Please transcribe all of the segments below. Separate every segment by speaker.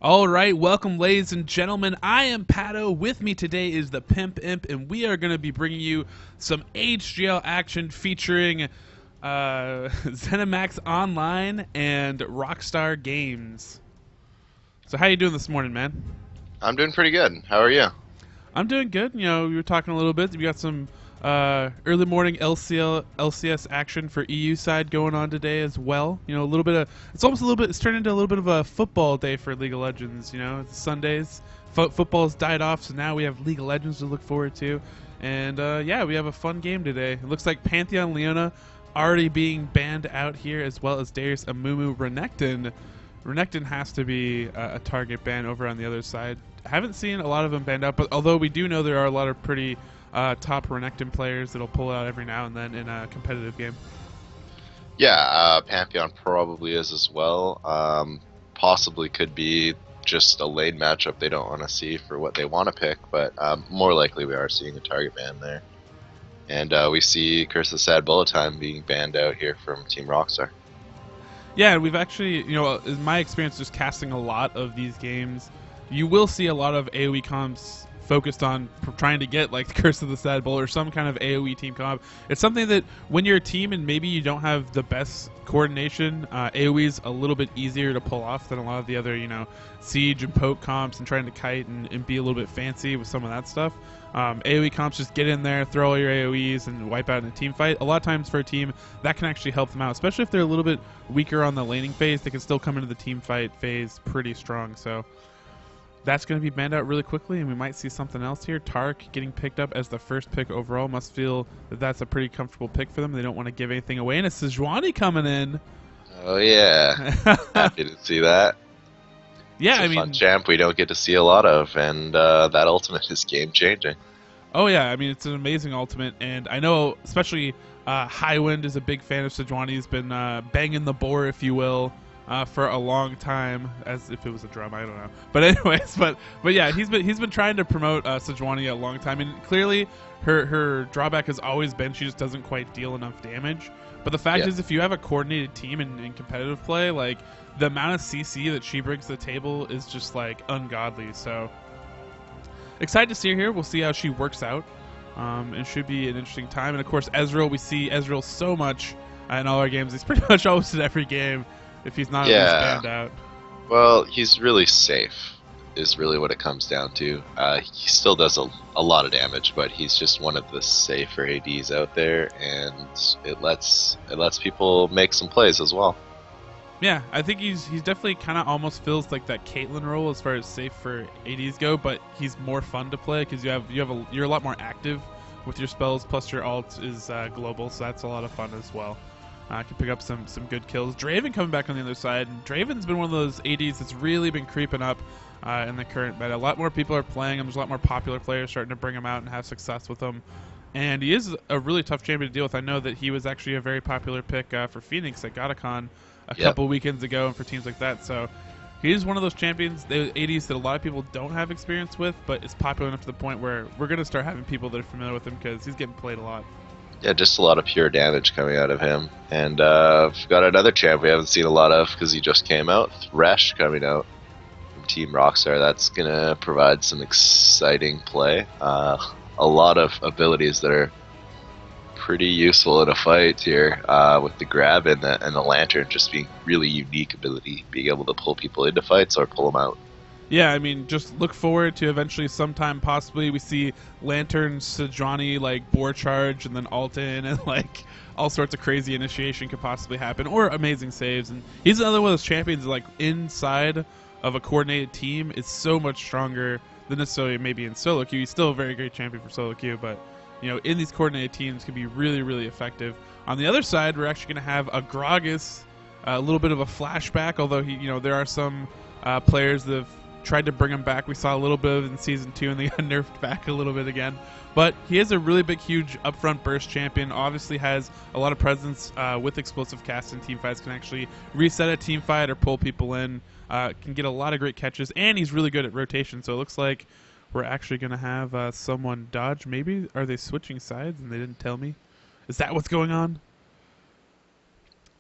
Speaker 1: All right, welcome, ladies and gentlemen. I am Paddo. With me today is the Pimp Imp, and we are going to be bringing you some AHGL action featuring Zenimax Online and Rockstar Games. So, how you doing this morning, man?
Speaker 2: I'm doing pretty good. How are you?
Speaker 1: I'm doing good. You know, we were talking a little bit. We got some early morning LCS action for EU side going on today as well. You know, a little bit of it's almost a little bit. It's turned into a little bit of a football day for League of Legends. You know, it's Sundays. Football's died off, so now we have League of Legends to look forward to. And yeah, we have a fun game today. It looks like Pantheon Leona already being banned out here, as well as Darius Amumu Renekton. Renekton has to be a target ban over on the other side. I haven't seen a lot of them banned out, but although we do know there are a lot of pretty top Renekton players that'll pull out every now and then in a competitive game.
Speaker 2: Yeah, Pantheon probably is as well. Possibly could be just a lane matchup they don't want to see for what they want to pick, but more likely we are seeing a target ban there. And we see Curse of Sad Bullet Time being banned out here from Team Rockstar.
Speaker 1: Yeah, we've actually, you know, in my experience just casting a lot of these games, you will see a lot of AoE comps focused on trying to get like Curse of the Sad Bull or some kind of AoE team comp. It's something that when you're a team and maybe you don't have the best coordination, AoE is a little bit easier to pull off than a lot of the other, you know, siege and poke comps and trying to kite and be a little bit fancy with some of that stuff. AoE comps just get in there, throw all your AoEs, and wipe out in a team fight. A lot of times for a team, that can actually help them out, especially if they're a little bit weaker on the laning phase. They can still come into the team fight phase pretty strong. So that's going to be banned out really quickly, and we might see something else here. Tark getting picked up as the first pick overall. Must feel that that's a pretty comfortable pick for them. They don't want to give anything away. And it's Sejuani coming in.
Speaker 2: Oh yeah, happy to see that.
Speaker 1: Yeah,
Speaker 2: it's a fun champ we don't get to see a lot of, and that ultimate is game changing.
Speaker 1: Oh yeah, I mean it's an amazing ultimate, and I know especially Highwind is a big fan of Sejuani. He's been banging the boar, if you will, for a long time, as if it was a drum. I don't know, but anyways, but yeah, he's been trying to promote Sejuani a long time, and clearly her drawback has always been she just doesn't quite deal enough damage. But the fact is, if you have a coordinated team in competitive play, like the amount of CC that she brings to the table is just like ungodly. So excited to see her here. We'll see how she works out. It should be an interesting time. And of course, Ezreal, we see Ezreal so much in all our games. He's pretty much always in every game if he's not at least banned out.
Speaker 2: Well, he's really safe is really what it comes down to. He still does a lot of damage, but he's just one of the safer ADs out there, and it lets people make some plays as well.
Speaker 1: Yeah, I think he's definitely kind of almost feels like that Caitlyn role as far as safe for ADs go, but he's more fun to play because you're a lot more active with your spells. Plus your ult is global, so that's a lot of fun as well. Can pick up some good kills. Draven coming back on the other side. And Draven's been one of those ADs that's really been creeping up in the current meta. A lot more people are playing him. There's a lot more popular players starting to bring him out and have success with him. And he is a really tough champion to deal with. I know that he was actually a very popular pick for Phoenix at Godacon a couple weekends ago and for teams like that. So he's one of those champions, the ADs that a lot of people don't have experience with, but is popular enough to the point where we're going to start having people that are familiar with him because he's getting played a lot.
Speaker 2: Yeah, just a lot of pure damage coming out of him. And we've got another champ we haven't seen a lot of because he just came out, Thresh, coming out from Team Rockstar. That's going to provide some exciting play. A lot of abilities that are pretty useful in a fight here, with the grab and the lantern just being really unique ability, being able to pull people into fights or pull them out.
Speaker 1: Yeah, I mean, just look forward to eventually sometime possibly we see Lantern, Sejuani, like, boar charge and then ult in and, like, all sorts of crazy initiation could possibly happen, or amazing saves. And he's another one of those champions, like, inside of a coordinated team is so much stronger than necessarily maybe in solo queue. He's still a very great champion for solo queue, but, you know, in these coordinated teams can be really, really effective. On the other side, we're actually going to have a Gragas, a little bit of a flashback, although he, you know, there are some players that have tried to bring him back. We saw a little bit of it in Season 2, and they got nerfed back a little bit again. But he is a really big, huge upfront burst champion. Obviously has a lot of presence with explosive casts in team fights. Can actually reset a team fight or pull people in. Can get a lot of great catches, and he's really good at rotation. So it looks like we're actually going to have someone dodge. Maybe are they switching sides and they didn't tell me? Is that what's going on?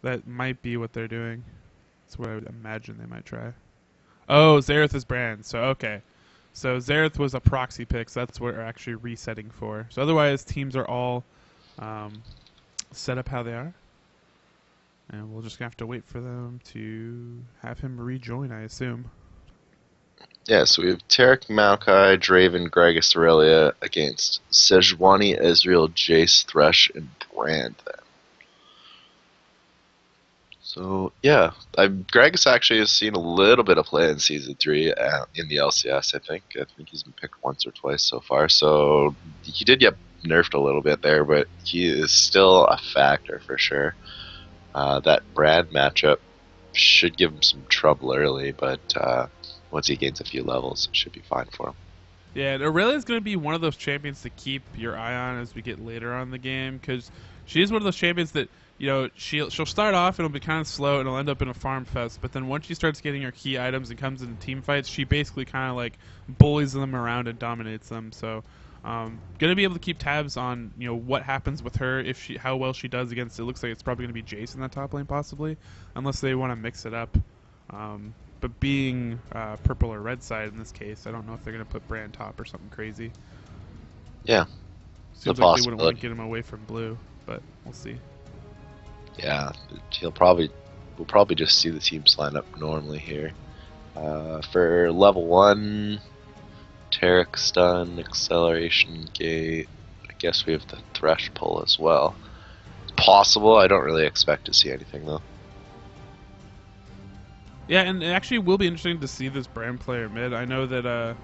Speaker 1: That might be what they're doing. That's what I would imagine they might try. Oh, Xerath is Brand. So okay. So Xerath was a proxy pick, so that's what we're actually resetting for. So otherwise, teams are all um, set up how they are, and we'll just have to wait for them to have him rejoin, I assume.
Speaker 2: Yeah, so we have Tarek, Maokai, Draven, Gragas, Aurelia against Sejuani, Ezreal, Jace, Thresh, and Brand then. So, yeah, Gragas actually has seen a little bit of play in Season 3 in the LCS, I think. I think he's been picked once or twice so far, so he did get nerfed a little bit there, but he is still a factor for sure. That Brand matchup should give him some trouble early, but once he gains a few levels, it should be fine for him.
Speaker 1: Yeah, and Aurelia's going to be one of those champions to keep your eye on as we get later on in the game, because she is one of those champions that, you know, she'll start off and it'll be kind of slow and it'll end up in a farm fest, but then once she starts getting her key items and comes into team fights, she basically kind of like bullies them around and dominates them. So, going to be able to keep tabs on, you know, what happens with her, if she, how well she does against. It looks like it's probably going to be Jace in that top lane possibly, unless they want to mix it up. But being purple or red side in this case, I don't know if they're going to put Brand top or something crazy.
Speaker 2: Yeah, it's a
Speaker 1: Seems like they wouldn't want to
Speaker 2: possibility.
Speaker 1: get him away from blue, but we'll see.
Speaker 2: Yeah, we'll probably just see the teams line up normally here. For level 1, Tarek stun, acceleration gate. I guess we have the Thresh pull as well. It's possible. I don't really expect to see anything though.
Speaker 1: Yeah, and it actually will be interesting to see this Brand player mid. I know that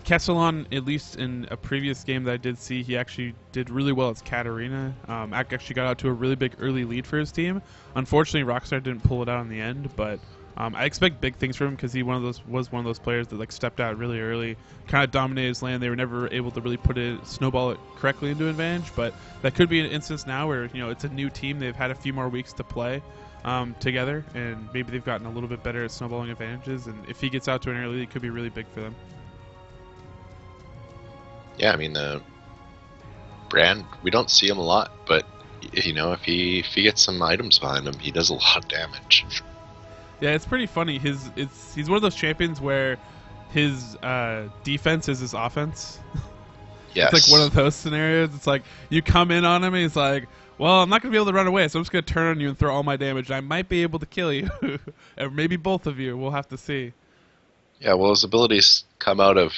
Speaker 1: Kesselon, at least in a previous game that I did see, he actually did really well as Katarina. Actually got out to a really big early lead for his team. Unfortunately, Rockstar didn't pull it out in the end, but I expect big things from him because he was one of those players that like stepped out really early, kind of dominated his lane. They were never able to really snowball it correctly into advantage, but that could be an instance now where, you know, it's a new team. They've had a few more weeks to play together, and maybe they've gotten a little bit better at snowballing advantages. And if he gets out to an early lead, it could be really big for them.
Speaker 2: Yeah, I mean the Brand, we don't see him a lot, but you know, if he gets some items behind him, he does a lot of damage.
Speaker 1: Yeah, it's pretty funny. He's one of those champions where his defense is his offense. It's like one
Speaker 2: Yes.
Speaker 1: of those scenarios. It's like you come in on him and he's like, "Well, I'm not gonna be able to run away, so I'm just gonna turn on you and throw all my damage. And I might be able to kill you, or maybe both of you. We'll have to see."
Speaker 2: Yeah, well, his abilities come out of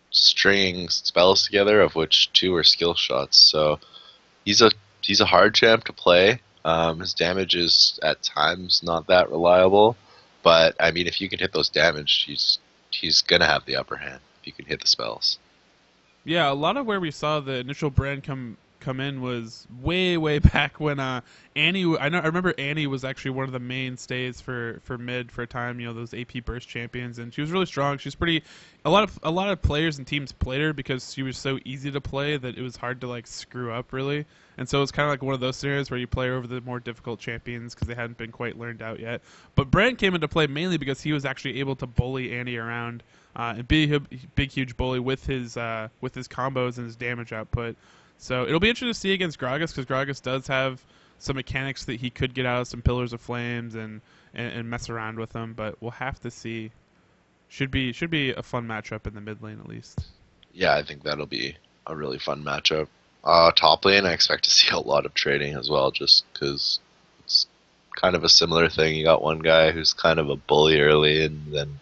Speaker 2: stringing spells together, of which 2 are skill shots. So he's a he's a hard champ to play. His damage is at times not that reliable, but I mean, if you can hit those damage, he's gonna have the upper hand if you can hit the spells.
Speaker 1: Yeah, a lot of where we saw the initial Brand come in was way back when Annie. I remember Annie was actually one of the mainstays for mid for a time. You know, those AP burst champions, and she was really strong. She's pretty. A lot of players and teams played her because she was so easy to play that it was hard to like screw up really. And so it's kind of like one of those scenarios where you play over the more difficult champions because they hadn't been quite learned out yet. But Brand came into play mainly because he was actually able to bully Annie around and be a big, huge bully with his combos and his damage output. So it'll be interesting to see against Gragas because Gragas does have some mechanics that he could get out of some Pillars of Flames and mess around with them. But we'll have to see. Should be a fun matchup in the mid lane at least.
Speaker 2: Yeah, I think that'll be a really fun matchup. Top lane, I expect to see a lot of trading as well, just because it's kind of a similar thing. You got one guy who's kind of a bully early, and then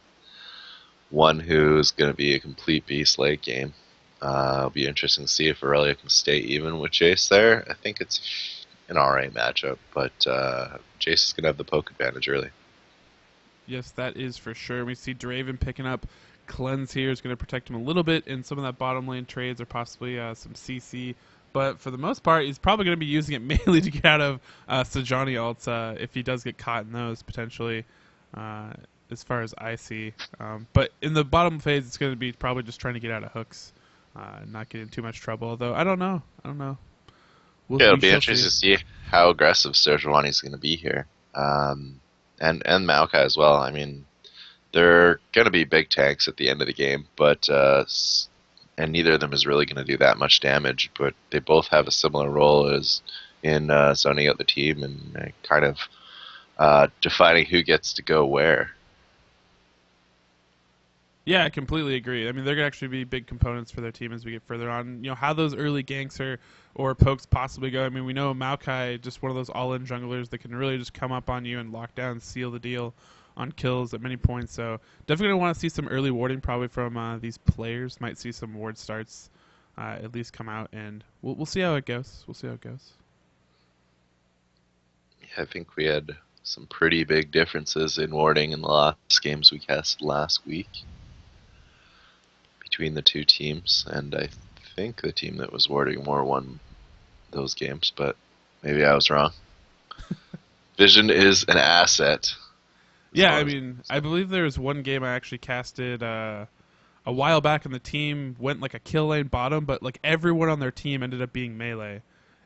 Speaker 2: one who's going to be a complete beast late game. It'll be interesting to see if Aurelia can stay even with Jace there. I think it's an alright matchup, but Jace is going to have the poke advantage early.
Speaker 1: Yes, that is for sure. We see Draven picking up Cleanse here is going to protect him a little bit in some of that bottom lane trades or possibly some CC. But for the most part, he's probably going to be using it mainly to get out of Sejuani ults if he does get caught in those potentially, as far as I see. But in the bottom phase, it's going to be probably just trying to get out of hooks, not get in too much trouble. Although I don't know.
Speaker 2: Yeah, it'll
Speaker 1: We
Speaker 2: be
Speaker 1: shall see.
Speaker 2: interesting to see how aggressive Sejuani is going to be here. And Maokai as well. I mean, they're going to be big tanks at the end of the game, but and neither of them is really going to do that much damage. But they both have a similar role as in zoning out the team and kind of defining who gets to go where.
Speaker 1: Yeah, I completely agree. I mean, they're going to actually be big components for their team as we get further on. You know, how those early ganks or pokes possibly go. I mean, we know Maokai, just one of those all-in junglers that can really just come up on you and lock down, seal the deal on kills at many points. So definitely going to want to see some early warding probably from these players. Might see some ward starts at least come out, and we'll see how it goes. We'll see how it goes.
Speaker 2: Yeah, I think we had some pretty big differences in warding in the last games we casted last week between the two teams, and I think the team that was warding more won those games, but maybe I was wrong. Vision is an asset.
Speaker 1: Yeah, I mean, I believe there was one game I actually casted a while back, and the team went like a kill lane bottom, but like everyone on their team ended up being melee,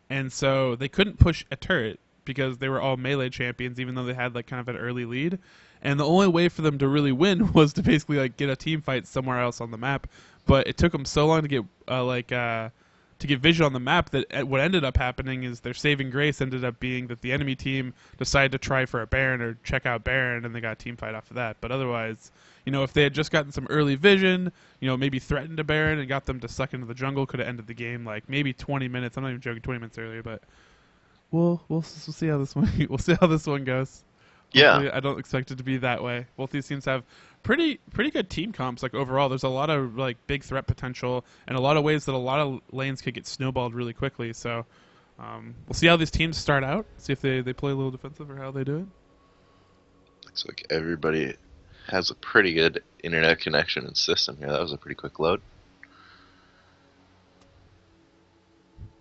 Speaker 1: and so they couldn't push a turret because they were all melee champions, even though they had like kind of an early lead. And the only way for them to really win was to basically like get a team fight somewhere else on the map. But it took them so long to get to get vision on the map that what ended up happening is their saving grace ended up being that the enemy team decided to try for a Baron or check out Baron, and they got a team fight off of that. But otherwise, you know, if they had just gotten some early vision, you know, maybe threatened a Baron and got them to suck into the jungle, could have ended the game like maybe 20 minutes. I'm not even joking, 20 minutes earlier, but we'll see how this one we'll see how this one goes. Hopefully,
Speaker 2: Yeah.
Speaker 1: I don't expect it to be that way. Both these teams have pretty good team comps. Like overall, there's a lot of like big threat potential and a lot of ways that a lot of lanes could get snowballed really quickly. So we'll see how these teams start out. See if they play a little defensive or how they do it.
Speaker 2: Looks like everybody has a pretty good internet connection and system here. That was a pretty quick load.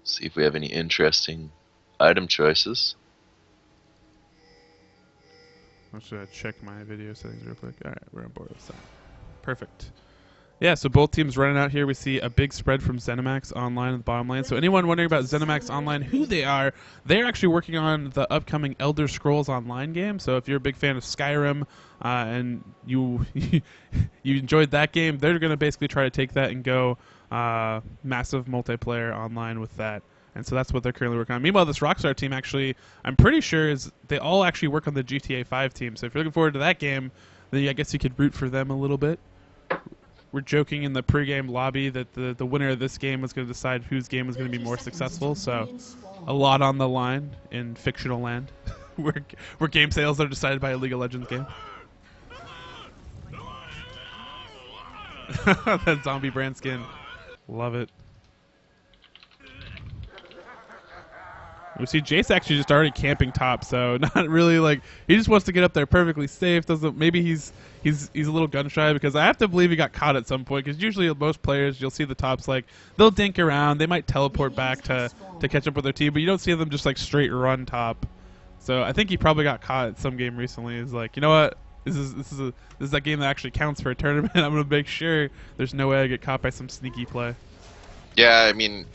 Speaker 2: See if we have any interesting item choices.
Speaker 1: I'm just gonna check my video settings real quick. All right, we're on board with that. Perfect. Yeah, so both teams running out here. We see a big spread from Zenimax Online in the bottom lane. So anyone wondering about Zenimax Online, who they are, they're actually working on the upcoming Elder Scrolls Online game. So if you're a big fan of Skyrim and you you enjoyed that game, they're going to basically try to take that and go massive multiplayer online with that. And so that's what they're currently working on. Meanwhile, this Rockstar team actually, I'm pretty sure, is they all actually work on the GTA 5 team. So if you're looking forward to that game, then I guess you could root for them a little bit. We're joking in the pregame lobby that the winner of this game was going to decide whose game was going to be more successful. So a lot on the line in fictional land where game sales are decided by a League of Legends game. That zombie brand skin. Love it. We see Jace actually just already camping top, so not really like he just wants to get up there perfectly safe. Doesn't maybe he's a little gun shy because I have to believe he got caught at some point because usually most players you'll see the tops like they'll dink around, they might teleport back to catch up with their team, but you don't see them just like straight run top. So I think he probably got caught at some game recently. He's like, you know what? This is that game that actually counts for a tournament. I'm gonna make sure there's no way I get caught by some sneaky play.
Speaker 2: Yeah, I mean,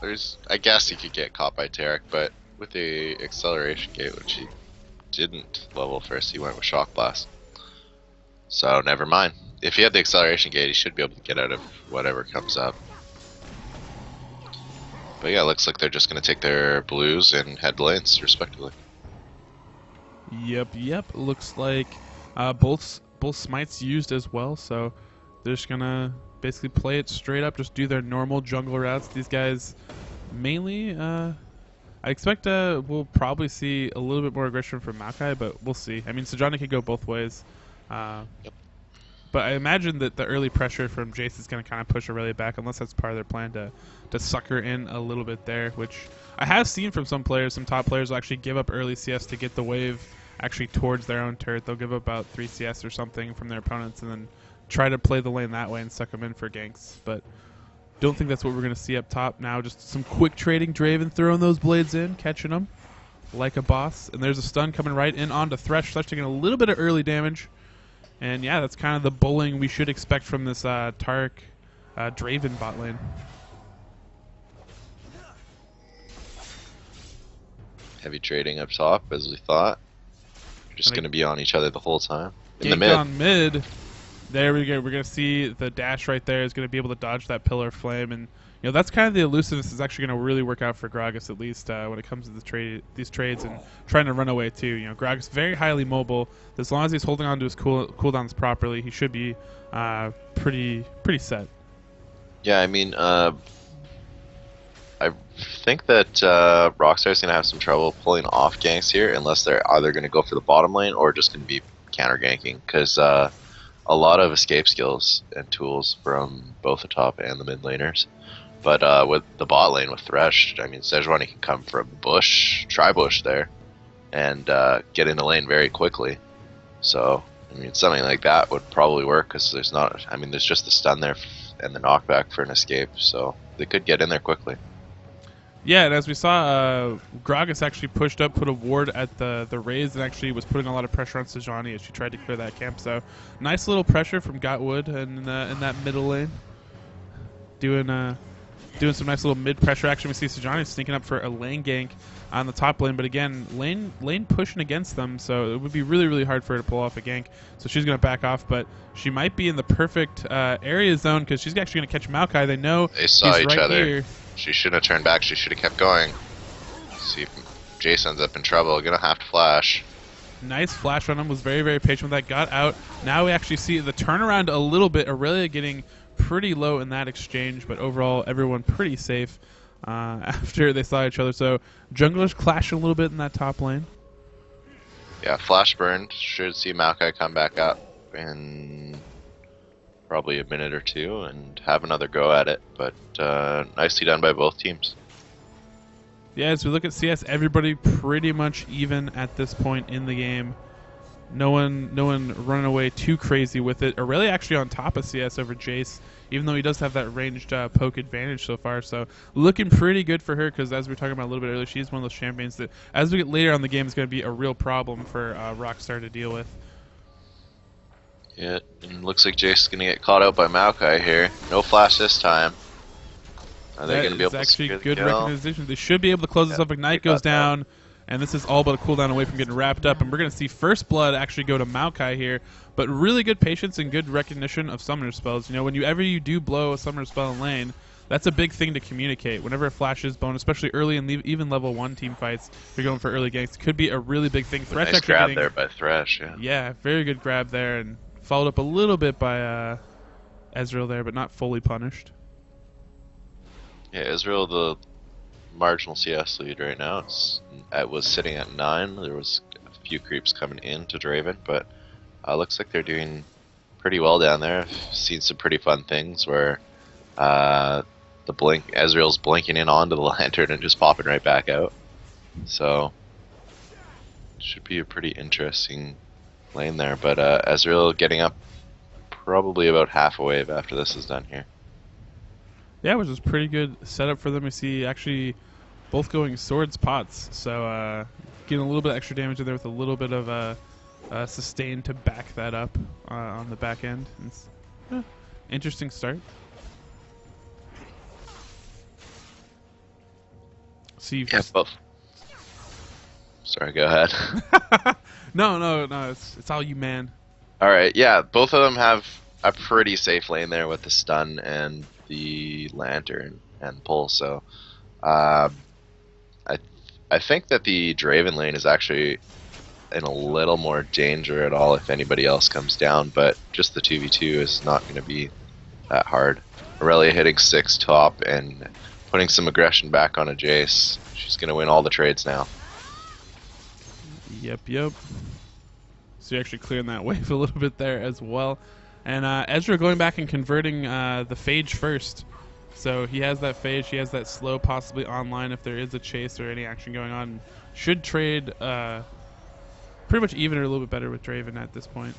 Speaker 2: I guess he could get caught by Tarek, but with the acceleration gate, which he didn't level first, he went with Shock Blast. So never mind. If he had the acceleration gate, he should be able to get out of whatever comes up. But yeah, it looks like they're just going to take their blues and head lanes, respectively.
Speaker 1: Yep. Looks like both smites used as well, so they're just gonna basically play it straight up, just do their normal jungle routes. These guys mainly, I expect we'll probably see a little bit more aggression from Maokai, but we'll see. I mean, Sejuani could go both ways.
Speaker 2: Yep.
Speaker 1: But I imagine that the early pressure from Jace is going to kind of push Aurelia back, unless that's part of their plan to sucker in a little bit there, which I have seen from some players. Some top players will actually give up early CS to get the wave actually towards their own turret. They'll give up about 3 CS or something from their opponents and then try to play the lane that way and suck them in for ganks. But don't think that's what we're going to see up top now. Just some quick trading. Draven throwing those blades in, catching them like a boss. And there's a stun coming right in onto Thresh. Thresh taking a little bit of early damage. And yeah, that's kind of the bullying we should expect from this Tarek Draven bot lane.
Speaker 2: Heavy trading up top, as we thought. We're just going to be on each other the whole time. In the
Speaker 1: Gank
Speaker 2: mid.
Speaker 1: on mid. There we go. We're going to see the dash right there is going to be able to dodge that pillar of flame. And, that's kind of the elusiveness is actually going to really work out for Gragas, at least when it comes to these trades and trying to run away, too. Gragas very highly mobile. As long as he's holding on to his cooldowns properly, he should be pretty set.
Speaker 2: Yeah, I mean, I think that Rockstar is going to have some trouble pulling off ganks here unless they're either going to go for the bottom lane or just going to be counter ganking, because a lot of escape skills and tools from both the top and the mid laners. But with the bot lane with Thresh, I mean, Sejuani can come from bush, tri-bush there, and get in the lane very quickly. So, I mean, something like that would probably work, because there's not, I mean, there's just the stun there and the knockback for an escape, so they could get in there quickly.
Speaker 1: Yeah, and as we saw, Gragas actually pushed up, put a ward at the Raise, and actually was putting a lot of pressure on Sejuani as she tried to clear that camp. So, nice little pressure from Gotwood in that middle lane, doing some nice little mid pressure action. We see Sejuani sneaking up for a lane gank on the top lane, but again, lane pushing against them, so it would be really, really hard for her to pull off a gank. So she's going to back off, but she might be in the perfect area zone, because she's actually going to catch Maokai. They know
Speaker 2: they saw
Speaker 1: he's
Speaker 2: each
Speaker 1: right
Speaker 2: other.
Speaker 1: Here.
Speaker 2: She shouldn't have turned back. She should have kept going. See if Jace ends up in trouble. Gonna have to flash.
Speaker 1: Nice flash on him. Was very, very patient with that. Got out. Now we actually see the turnaround a little bit. Aurelia getting pretty low in that exchange, but overall everyone pretty safe after they saw each other. So junglers clashing a little bit in that top lane.
Speaker 2: Yeah, flash burned. Should see Maokai come back up in probably a minute or two and have another go at it, but nicely done by both teams.
Speaker 1: Yeah, as we look at CS, everybody pretty much even at this point in the game. No one running away too crazy with it. Aurelia actually on top of CS over Jace, even though he does have that ranged poke advantage so far. So looking pretty good for her, because as we were talking about a little bit earlier, she's one of those champions that, as we get later on the game, is going to be a real problem for Rockstar to deal with.
Speaker 2: Yeah, and looks like Jace is going to get caught out by Maokai here. No flash this time. Are they going to be able to
Speaker 1: actually
Speaker 2: secure the
Speaker 1: good
Speaker 2: kill?
Speaker 1: recognition. They should be able to close this up. Ignite goes down, and this is all but a cooldown away from getting wrapped up. And we're going to see First Blood actually go to Maokai here, but really good patience and good recognition of summoner spells. Whenever you do blow a summoner spell in lane, that's a big thing to communicate. Whenever it flashes bone, especially early in even level 1 team fights, if you're going for early ganks, could be a really big thing.
Speaker 2: Thresh nice grab there by Thresh, yeah.
Speaker 1: Yeah, very good grab there, and followed up a little bit by Ezreal there, but not fully punished.
Speaker 2: Yeah, Ezreal, the marginal CS lead right now. It was sitting at 9. There was a few creeps coming in to Draven, but looks like they're doing pretty well down there. I've seen some pretty fun things where Ezreal's blinking in onto the lantern and just popping right back out. So it should be a pretty interesting lane there, but Ezreal getting up probably about half a wave after this is done here.
Speaker 1: Yeah, which is pretty good setup for them. We see actually both going swords pots, so getting a little bit of extra damage in there with a little bit of sustain to back that up on the back end. It's, interesting start. See,
Speaker 2: yeah, both. Sorry, go ahead.
Speaker 1: No, it's all you, man.
Speaker 2: All right, yeah, both of them have a pretty safe lane there with the stun and the lantern and pull. So, I think that the Draven lane is actually in a little more danger at all if anybody else comes down, but just the 2v2 is not going to be that hard. Aurelia hitting 6 top and putting some aggression back on a Jace. She's going to win all the trades now.
Speaker 1: Yep. So you're actually clearing that wave a little bit there as well. And Ezra going back and converting the Phage first. So he has that Phage, he has that slow possibly online if there is a chase or any action going on. Should trade pretty much even or a little bit better with Draven at this point.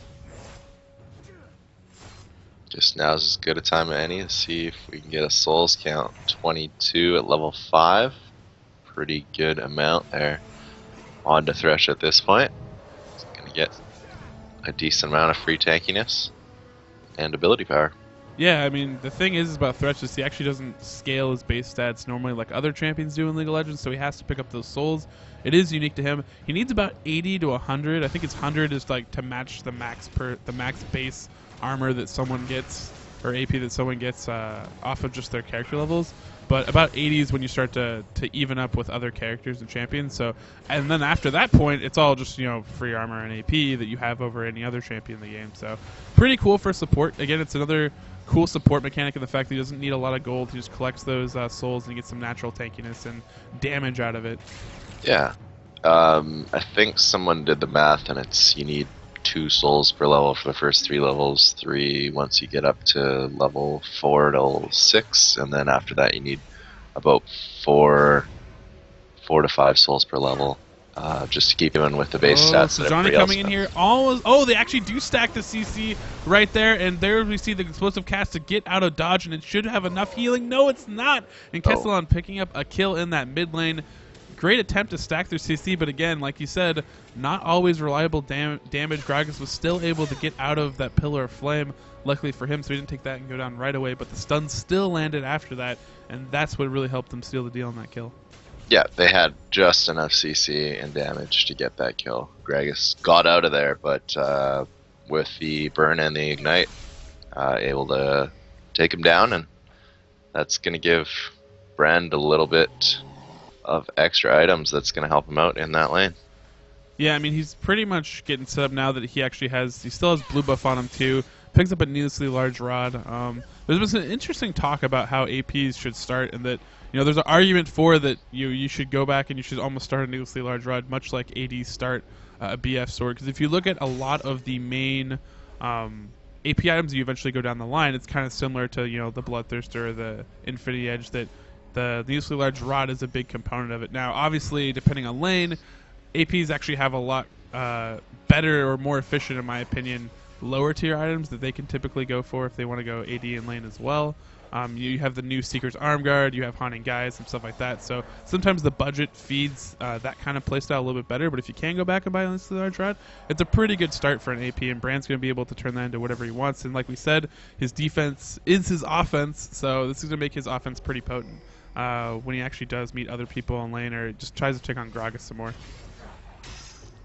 Speaker 2: Just now's as good a time as any to see if we can get a souls count. 22 at level 5. Pretty good amount there. On to Thresh at this point. He's going to get a decent amount of free tankiness and ability power.
Speaker 1: Yeah, I mean, the thing is about Thresh is he actually doesn't scale his base stats normally like other champions do in League of Legends, so he has to pick up those souls. It is unique to him. He needs about 80 to 100. I think it's 100 is like to match the max base armor that someone gets or AP that someone gets off of just their character levels. But about 80 is when you start to even up with other characters and champions. So, and then after that point, it's all just free armor and AP that you have over any other champion in the game. So, pretty cool for support. Again, it's another cool support mechanic in the fact that he doesn't need a lot of gold. He just collects those souls and he gets some natural tankiness and damage out of it.
Speaker 2: Yeah. I think someone did the math, and it's you need 2 souls per level for the first 3 levels, 3 once you get up to level 4 to 6, and then after that you need about 4 to 5 souls per level. Just to keep going with the base stats.
Speaker 1: So Johnny coming in here. They actually do stack the CC right there, and there we see the explosive cast to get out of dodge, and it should have enough healing. No, it's not. And Kesselon picking up a kill in that mid lane. Great attempt to stack their CC, but again, like you said, not always reliable damage. Gragas was still able to get out of that pillar of flame, luckily for him, so he didn't take that and go down right away, but the stun still landed after that, and that's what really helped them seal the deal on that kill.
Speaker 2: Yeah, they had just enough CC and damage to get that kill. Gragas got out of there, but with the burn and the ignite, able to take him down, and that's going to give Brand a little bit of extra items that's going to help him out in that lane.
Speaker 1: Yeah, I mean, he's pretty much getting set up now that he still has blue buff on him too. Picks up a needlessly large rod. There's been some interesting talk about how APs should start, and that there's an argument for that you should go back and you should almost start a needlessly large rod, much like ADs start a BF sword. Because if you look at a lot of the main AP items, you eventually go down the line. It's kind of similar to the Bloodthirster or the Infinity Edge that. The needlessly large rod is a big component of it. Now, obviously, depending on lane, APs actually have a lot better or more efficient, in my opinion, lower tier items that they can typically go for if they want to go AD in lane as well. You have the new Seeker's Arm Guard, you have Haunting Guys and stuff like that. So sometimes the budget feeds that kind of playstyle a little bit better. But if you can go back and buy a needlessly large rod, it's a pretty good start for an AP, and Brand's going to be able to turn that into whatever he wants. And like we said, his defense is his offense, so this is going to make his offense pretty potent. When he actually does meet other people in lane or just tries to take on Gragas some more.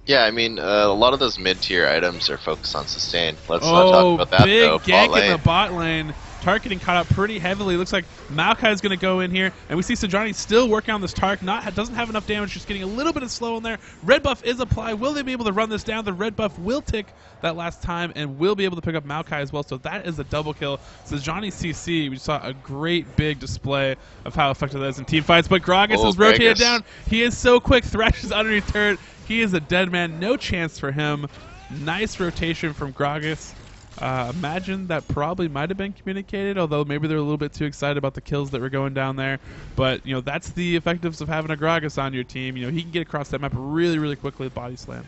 Speaker 2: Yeah, I mean, a lot of those mid-tier items are focused on sustain. Let's not talk about that, though.
Speaker 1: Big gank in the bot lane. Tark getting caught up pretty heavily. Looks like Maokai is going to go in here, and we see Sejani still working on this Tark. Doesn't have enough damage, just getting a little bit of slow in there. Red buff is applied. Will they be able to run this down? The red buff will tick that last time, and will be able to pick up Maokai as well. So that is a double kill. Sejani CC, we saw a great big display of how effective that is in team fights, but Gragas is rotated down. He is so quick. Thresh is underneath turret. He is a dead man. No chance for him. Nice rotation from Gragas. Imagine that probably might have been communicated, although maybe they're a little bit too excited about the kills that were going down there. But that's the effectiveness of having a Gragas on your team. He can get across that map really, really quickly with body slam.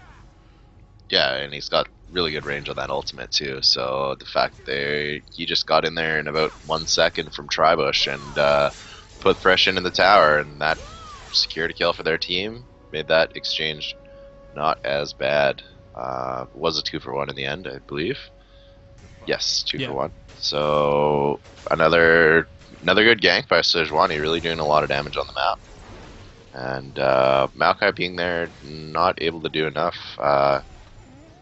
Speaker 2: Yeah, and he's got really good range on that ultimate too. So the fact that he just got in there in about 1 second from Tribush and put Thresh into the tower, and that secured a kill for their team, made that exchange not as bad. It was a 2-for-1 in the end, I believe. Yes, 2 for 1. So another good gank by Sejuani, really doing a lot of damage on the map. And Maokai being there, not able to do enough.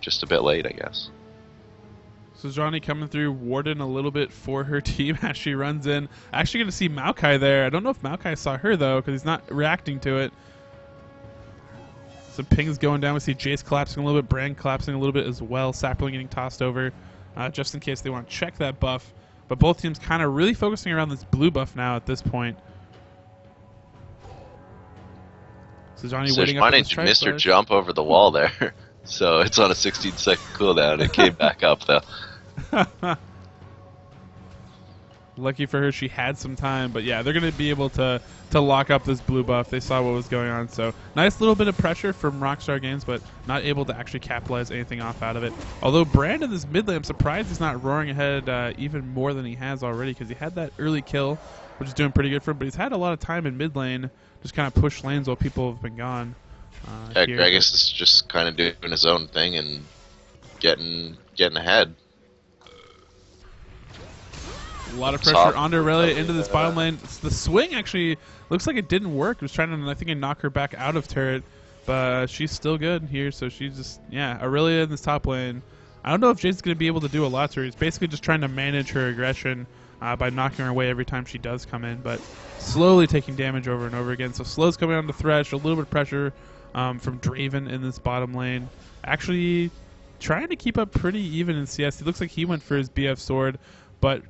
Speaker 2: Just a bit late, I guess.
Speaker 1: So Johnny coming through, Warden a little bit for her team as she runs in. Actually going to see Maokai there. I don't know if Maokai saw her, though, because he's not reacting to it. Some pings going down. We see Jace collapsing a little bit, Brand collapsing a little bit as well. Sapling getting tossed over just in case they want to check that buff. But both teams kind of really focusing around this blue buff now at this point. So Johnny waiting up.
Speaker 2: Missed her jump over the wall there. So it's on a 16-second cooldown. It came back up, though.
Speaker 1: Lucky for her, she had some time. But yeah, they're going to be able to lock up this blue buff. They saw what was going on. So nice little bit of pressure from Rockstar Games, but not able to actually capitalize anything off out of it. Although Brand in this mid lane, I'm surprised he's not roaring ahead even more than he has already, because he had that early kill, which is doing pretty good for him. But he's had a lot of time in mid lane, just kind of push lanes while people have been gone.
Speaker 2: Yeah, Gragas is just kind of doing his own thing and getting ahead.
Speaker 1: A lot of pressure onto Aurelia into this bottom lane. The swing actually looks like it didn't work. It was trying to, I think, knock her back out of turret, but she's still good here. So she's just, yeah, Aurelia in this top lane. I don't know if Jace's going to be able to do a lot to her. He's basically just trying to manage her aggression by knocking her away every time she does come in, but slowly taking damage over and over again. So Slow's coming on the Thresh, a little bit of pressure from Draven in this bottom lane. Actually trying to keep up pretty even in CS. He looks like he went for his BF sword, but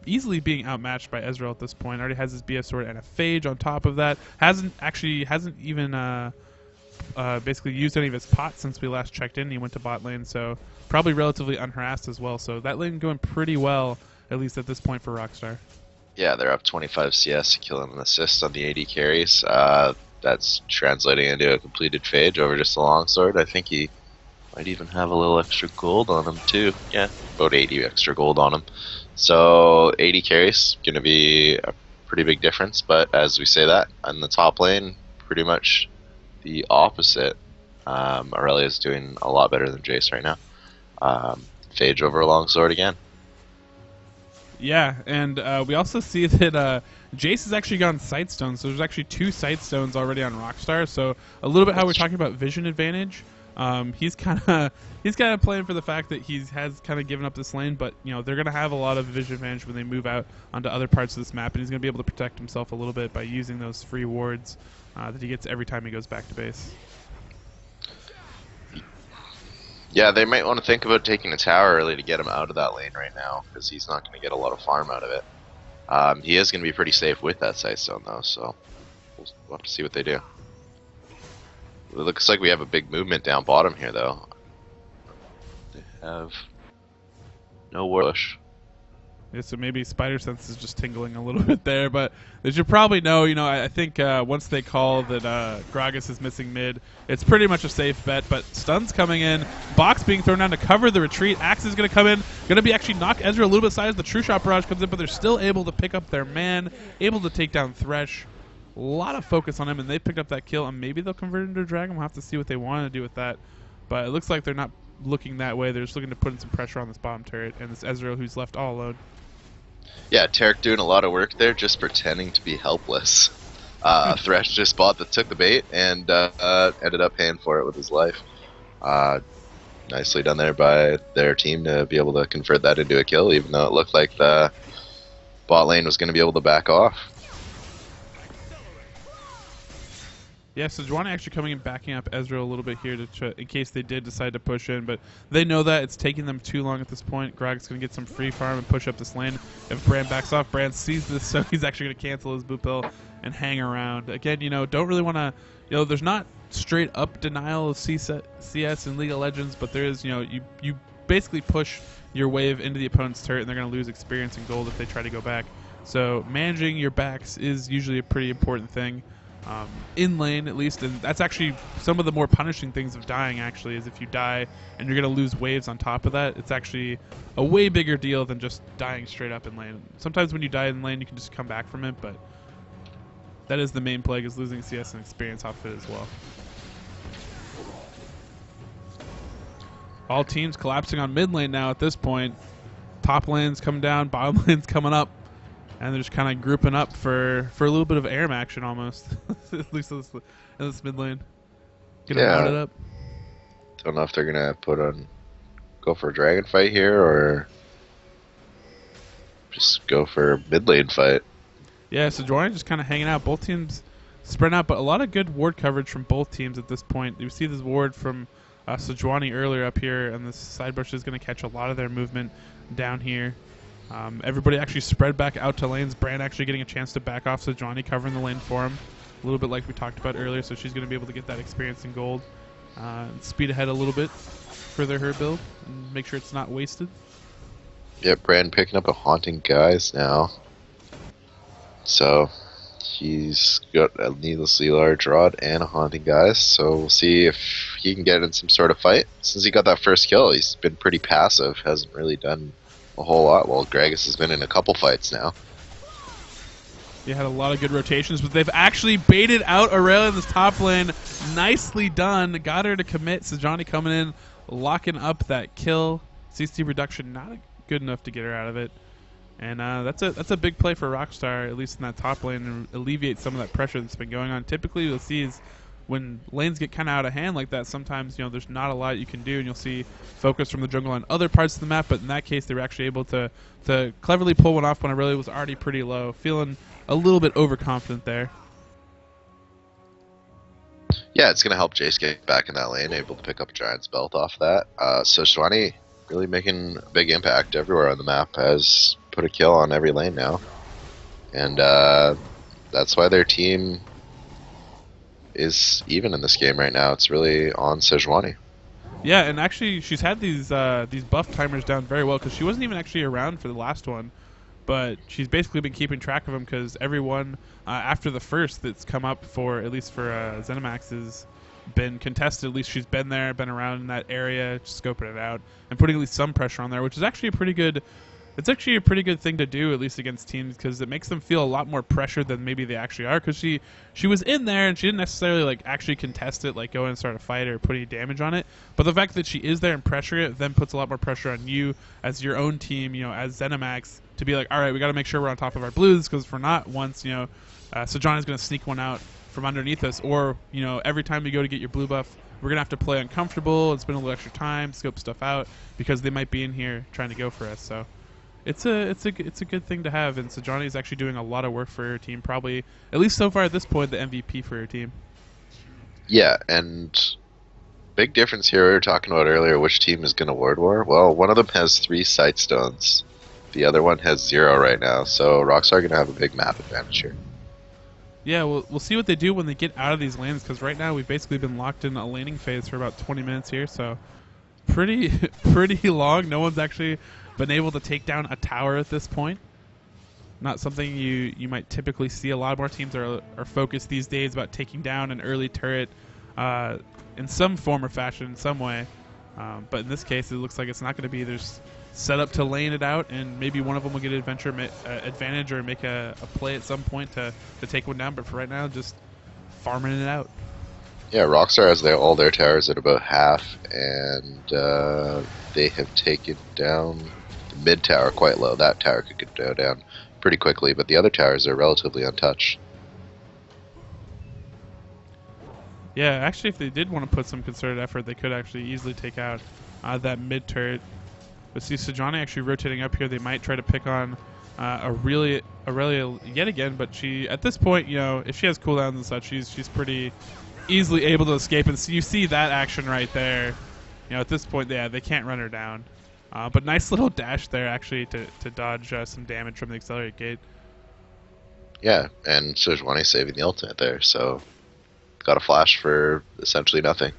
Speaker 1: easily being outmatched by Ezreal at this point. Already has his BF sword and a Phage on top of that. Hasn't even basically used any of his pots since we last checked in. He went to bot lane, so probably relatively unharassed as well. So that lane going pretty well, at least at this point for Rockstar.
Speaker 2: Yeah, they're up 25 CS, killing an assist on the AD carries. That's translating into a completed Phage over just a longsword. I think he might even have a little extra gold on him too. Yeah, about 80 extra gold on him. So 80 carries, going to be a pretty big difference. But as we say that, on the top lane, pretty much the opposite. Aurelia's doing a lot better than Jace right now. Phage over a longsword again.
Speaker 1: Yeah, and we also see that Jace has actually gone Sightstone, so there's actually 2 Sightstones already on Rockstar. So a little bit how we're talking about vision advantage. He's kind of playing for the fact that he has kind of given up this lane, but you know they're going to have a lot of vision advantage when they move out onto other parts of this map, and he's going to be able to protect himself a little bit by using those free wards that he gets every time he goes back to base.
Speaker 2: Yeah, they might want to think about taking a tower early to get him out of that lane right now, because he's not going to get a lot of farm out of it. He is going to be pretty safe with that Sightstone though, so we'll have to see what they do. It looks like we have a big movement down bottom here though. They have no bush.
Speaker 1: Yeah, so maybe Spider Sense is just tingling a little bit there, but as you probably know, I think once they call that Gragas is missing mid, it's pretty much a safe bet, but Stun's coming in, Box being thrown down to cover the retreat, Axe is going to come in, going to be actually knock Ezra a little bit size, the True Shot Barrage comes in, but they're still able to pick up their man, able to take down Thresh. A lot of focus on him, and they picked up that kill, and maybe they'll convert it into a dragon. We'll have to see what they want to do with that, but it looks like they're not looking that way. They're just looking to put in some pressure on this bottom turret, and this Ezreal who's left all alone.
Speaker 2: Yeah, Tarek doing a lot of work there, just pretending to be helpless. Thresh just took the bait and ended up paying for it with his life. Nicely done there by their team to be able to convert that into a kill, even though it looked like the bot lane was going to be able to back off.
Speaker 1: Yeah, so Sejuani actually coming and backing up Ezreal a little bit here to in case they did decide to push in, but they know that it's taking them too long at this point. Grog's going to get some free farm and push up this lane. If Brand backs off, Brand sees this, so he's actually going to cancel his boot pill and hang around. Again, don't really want to, there's not straight up denial of CS in League of Legends, but there is, you basically push your wave into the opponent's turret and they're going to lose experience and gold if they try to go back. So managing your backs is usually a pretty important thing. In lane at least, and that's actually some of the more punishing things of dying actually, is if you die and you're going to lose waves on top of that, it's actually a way bigger deal than just dying straight up in lane. Sometimes when you die in lane you can just come back from it, but that is the main plague, is losing CS and experience off it as well. All teams collapsing on mid lane now at this point. Top lane's coming down, bottom lane's coming up. And they're just kind of grouping up for a little bit of ARM action almost, at least in this mid lane. Gonna mount it up.
Speaker 2: Don't know if they're gonna go for a dragon fight here or just go for a mid lane fight. Yeah,
Speaker 1: so Jordan just kind of hanging out. Both teams spread out, but a lot of good ward coverage from both teams at this point. You see this ward from Sejuani earlier up here, and this side bush is going to catch a lot of their movement down here. Everybody actually spread back out to lanes. Brand actually getting a chance to back off, so Johnny covering the lane for him. A little bit like we talked about earlier, so she's going to be able to get that experience in gold. Speed ahead a little bit for her build and make sure it's not wasted.
Speaker 2: Yep, Brand picking up a Haunting Guise now. So he's got a needlessly large rod and a Haunting Guise, so we'll see if he can get in some sort of fight. Since he got that first kill, he's been pretty passive, hasn't really done a whole lot. Well, Gragas has been in a couple fights now.
Speaker 1: He had a lot of good rotations, but they've actually baited out Aurelia in this top lane. Nicely done. Got her to commit. Sejuani coming in, locking up that kill. CC reduction not good enough to get her out of it. And that's a big play for Rockstar, at least in that top lane, and alleviate some of that pressure that's been going on. Typically, you'll see is when lanes get kind of out of hand like that, sometimes there's not a lot you can do, and you'll see focus from the jungle on other parts of the map. But in that case, they were actually able to cleverly pull one off when it really was already pretty low. Feeling a little bit overconfident there.
Speaker 2: Yeah, it's going to help Jace get back in that lane, able to pick up Giant's Belt off that. So Sejuani really making a big impact everywhere on the map, has put a kill on every lane now. And that's why their team is even in this game right now. It's really on Sejuani.
Speaker 1: Yeah, and actually she's had these buff timers down very well, because she wasn't even actually around for the last one. But she's basically been keeping track of them, because everyone after the first that's come up for, at least for Zenimax, has been contested. At least she's been there, been around in that area, scoping it out, and putting at least some pressure on there, which is actually a pretty good. It's actually a pretty good thing to do, at least against teams, because it makes them feel a lot more pressure than maybe they actually are. Because she was in there and she didn't necessarily like actually contest it, like go in and start a fight or put any damage on it. But the fact that she is there and pressure it then puts a lot more pressure on you as your own team, as Zenimax, to be like, all right, we got to make sure we're on top of our blues, because if we're not, once Sejuani's going to sneak one out from underneath us, or every time you go to get your blue buff, we're gonna have to play uncomfortable and spend a little extra time, scope stuff out, because they might be in here trying to go for us. So it's a good thing to have, and Sejuani is actually doing a lot of work for her team. Probably, at least so far at this point, the MVP for her team.
Speaker 2: Yeah, and big difference here. We were talking about earlier, which team is going to ward war. Well, one of them has 3 sight stones. The other one has 0 right now. So Rockstar going to have a big map advantage here.
Speaker 1: Yeah, we'll see what they do when they get out of these lanes, because right now we've basically been locked in a laning phase for about 20 minutes here. So pretty long. No one's actually been able to take down a tower at this point. Not something you might typically see. A lot more teams are focused these days about taking down an early turret in some form or fashion, in some way. But in this case, it looks like it's not going to be. There's set up to lane it out, and maybe one of them will get advantage or make a play at some point to take one down. But for right now, just farming it out.
Speaker 2: Yeah, Rockstar has all their towers at about half, and they have taken down the mid tower quite low. That tower could go down pretty quickly, but the other towers are relatively untouched.
Speaker 1: Yeah, actually, if they did want to put some concerted effort, they could actually easily take out that mid turret. But see, Sejuani actually rotating up here. They might try to pick on Aurelia yet again, but she, at this point, if she has cooldowns and such, she's pretty easily able to escape. And so you see that action right there. At this point, yeah, they can't run her down. But nice little dash there, actually, to dodge some damage from the accelerate gate.
Speaker 2: Yeah, and Sejuani saving the ultimate there, so got a flash for essentially nothing.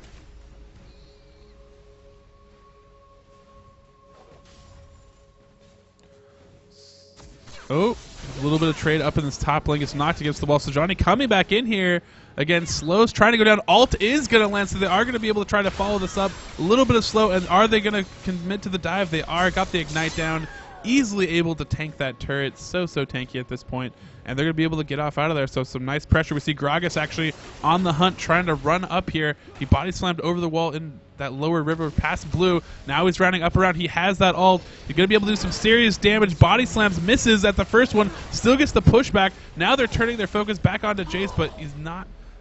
Speaker 1: Oh, a little bit of trade up in this top lane. Gets knocked against the wall. Sejuani coming back in here. Again, Slow's trying to go down. Ult is going to land, so they are going to be able to try to follow this up. A little bit of Slow, and are they going to commit to the dive? They are. Got the Ignite down. Easily able to tank that turret. So tanky at this point. And they're going to be able to get off out of there. So some nice pressure. We see Gragas actually on the hunt, trying to run up here. He body slammed over the wall in that lower river past blue. Now he's rounding up around. He has that ult. He's going to be able to do some serious damage. Body slams, misses at the first one. Still gets the pushback. Now they're turning their focus back onto Jace, but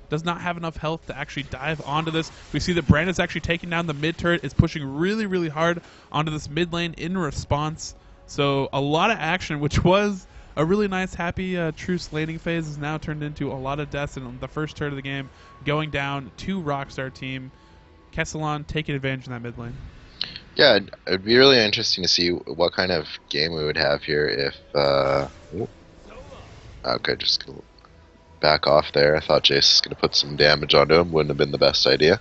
Speaker 1: does not have enough health to actually dive onto this. We see that Brandon's actually taking down the mid turret. Is pushing really hard onto this mid lane in response. So a lot of action, which was a really nice, happy truce laning phase, is now turned into a lot of deaths, and the first turret of the game going down to Rockstar team. Kesselon taking advantage in that mid lane.
Speaker 2: Yeah, it would be really interesting to see what kind of game we would have here if... okay, just gonna back off there. I thought Jace was going to put some damage onto him. Wouldn't have been the best idea.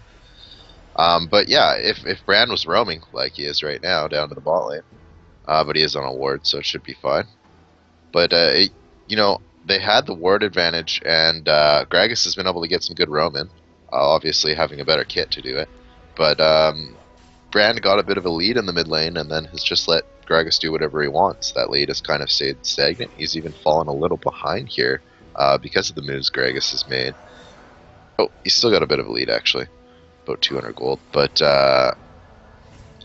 Speaker 2: But yeah, if Brand was roaming like he is right now down to the bot lane, but he is on a ward, so it should be fine. But, they had the ward advantage, and Gragas has been able to get some good roam in, obviously having a better kit to do it. But Brand got a bit of a lead in the mid lane, and then has just let Gragas do whatever he wants. That lead has kind of stayed stagnant. He's even fallen a little behind here because of the moves Gragas has made. Oh, he's still got a bit of a lead, actually. About 200 gold. But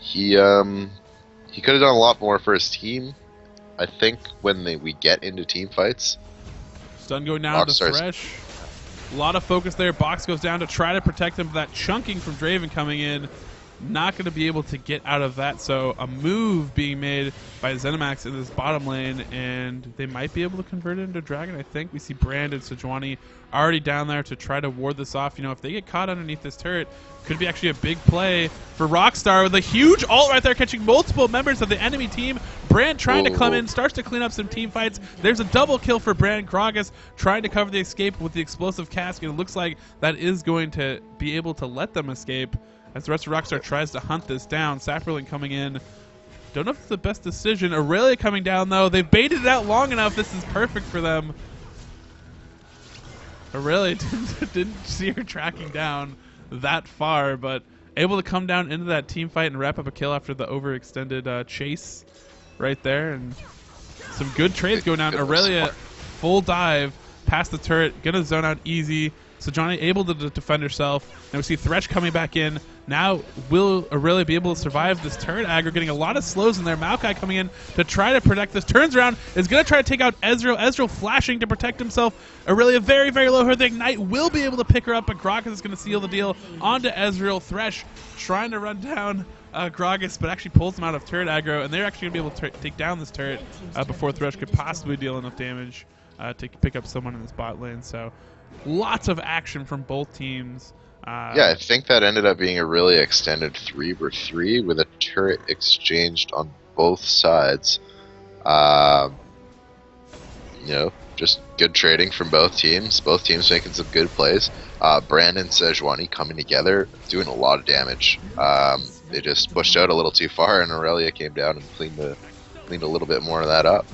Speaker 2: he could have done a lot more for his team. I think when we get into team fights,
Speaker 1: Stun going down to
Speaker 2: Rockstar's-
Speaker 1: Thresh. A lot of focus there. Box goes down to try to protect him. That chunking from Draven coming in. Not going to be able to get out of that. So a move being made by Zenimax in this bottom lane, and they might be able to convert it into Dragon, I think. We see Brand and Sejuani already down there to try to ward this off. You know, if they get caught underneath this turret, could be actually a big play for Rockstar with a huge ult right there, catching multiple members of the enemy team. Brand trying to come in, starts to clean up some team fights. There's a double kill for Brand. Gragas trying to cover the escape with the explosive cask, and it looks like that is going to be able to let them escape as the rest of Rockstar tries to hunt this down. Saproling coming in. Don't know if it's the best decision. Aurelia coming down, though. They've baited it out long enough. This is perfect for them. Aurelia didn't see her tracking down that far, but able to come down into that team fight and wrap up a kill after the overextended chase right there. And some good trades going down. Aurelia, full dive past the turret, gonna zone out easy. So Johnny able to defend herself. Now we see Thresh coming back in. Now will Aurelia be able to survive this turret aggro? Getting a lot of slows in there. Maokai coming in to try to protect this. Turns around, is going to try to take out Ezreal. Ezreal flashing to protect himself. Aurelia very, very low. Her the Ignite will be able to pick her up, but Gragas is going to seal the deal onto Ezreal. Thresh trying to run down Gragas, but actually pulls him out of turret aggro, and they're actually going to be able to take down this turret before Thresh could possibly deal enough damage to pick up someone in this bot lane. So lots of action from both teams.
Speaker 2: Yeah, I think that ended up being a really extended 3v3 with a turret exchanged on both sides. You know, just good trading from both teams. Both teams making some good plays. Brandon and Sejuani coming together, doing a lot of damage. They just pushed out a little too far, and Aurelia came down and cleaned a little bit more of that up.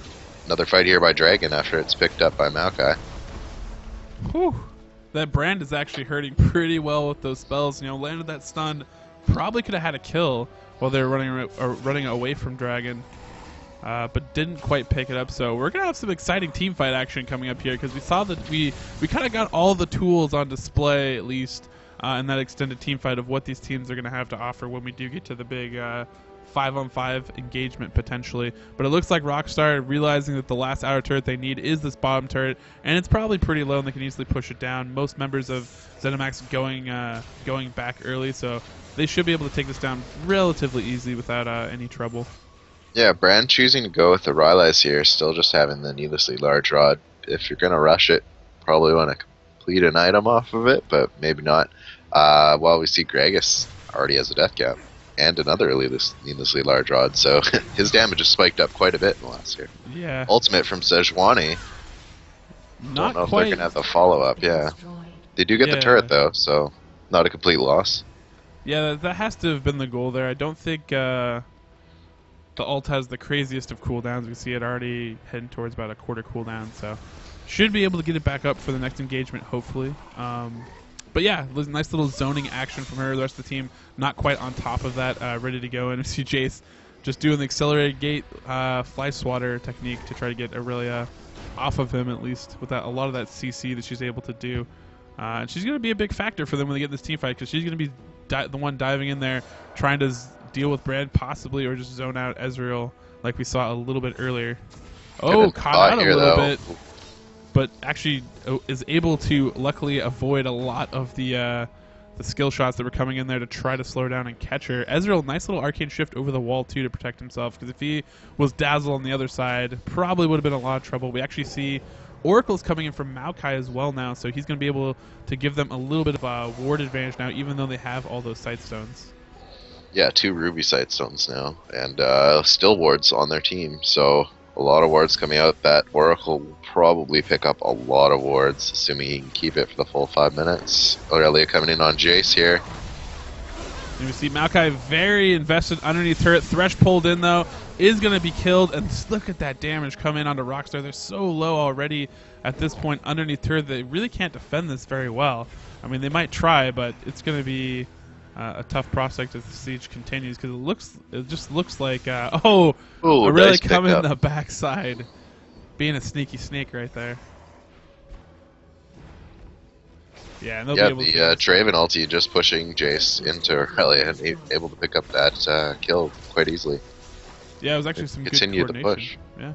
Speaker 2: Another fight here by Dragon after it's picked up by Maokai.
Speaker 1: Whew. That Brand is actually hurting pretty well with those spells. You know, landed that stun, probably could have had a kill while they were running away from Dragon, but didn't quite pick it up. So we're gonna have some exciting team fight action coming up here, because we saw that we kind of got all the tools on display, at least in that extended team fight, of what these teams are gonna have to offer when we do get to the big 5-on-5 engagement potentially. But it looks like Rockstar realizing that the last outer turret they need is this bottom turret, and it's probably pretty low and they can easily push it down. Most members of Zenimax going back early, so they should be able to take this down relatively easily without any trouble.
Speaker 2: Yeah, Brand choosing to go with the Rylai's here, still just having the needlessly large rod. If you're gonna rush it, probably want to complete an item off of it, but maybe not. While we see Gragas already has a death cap and another needlessly large rod, so his damage has spiked up quite a bit in the last year.
Speaker 1: Yeah.
Speaker 2: Ultimate from Sejuani.
Speaker 1: Not
Speaker 2: Don't know if
Speaker 1: quite.
Speaker 2: they're gonna have the follow-up. Yeah, they do get the turret though, so not a complete loss.
Speaker 1: Yeah, that has to have been the goal there. I don't think the ult has the craziest of cooldowns. We see it already heading towards about a quarter cooldown, so should be able to get it back up for the next engagement, hopefully. But yeah, nice little zoning action from her. The rest of the team not quite on top of that, ready to go. And we see Jace just doing the accelerated gate fly swatter technique to try to get Aurelia off of him, at least with a lot of that CC that she's able to do. And she's going to be a big factor for them when they get in this team fight, because she's going to be the one diving in there, trying to deal with Brand possibly, or just zone out Ezreal like we saw a little bit earlier. Oh, caught out a little bit, but actually is able to luckily avoid a lot of the skill shots that were coming in there to try to slow her down and catch her. Ezreal, nice little arcane shift over the wall too to protect himself, because if he was Dazzle on the other side, probably would have been a lot of trouble. We actually see Oracle's coming in from Maokai as well now, so he's going to be able to give them a little bit of a ward advantage now, even though they have all those sight stones.
Speaker 2: Yeah, 2 Ruby sight stones now, and still wards on their team, so a lot of wards coming out. That Oracle will probably pick up a lot of wards, assuming he can keep it for the full 5 minutes. Aurelia coming in on Jace here.
Speaker 1: And we see Maokai very invested underneath turret. Thresh pulled in, though, is going to be killed. And look at that damage come in onto Rockstar. They're so low already at this point underneath turret. They really can't defend this very well. I mean, they might try, but it's going to be a tough prospect as the siege continues, because it just looks like really
Speaker 2: Nice
Speaker 1: coming in
Speaker 2: pickup.
Speaker 1: the backside, being a sneaky snake right there. Yeah, and they'll
Speaker 2: Yeah,
Speaker 1: be able
Speaker 2: the
Speaker 1: to
Speaker 2: Draven ulti just pushing Jace into Aurelia and able to pick up that kill quite easily.
Speaker 1: Yeah, it was actually some
Speaker 2: Continue
Speaker 1: good
Speaker 2: the
Speaker 1: coordination.
Speaker 2: push.
Speaker 1: Yeah.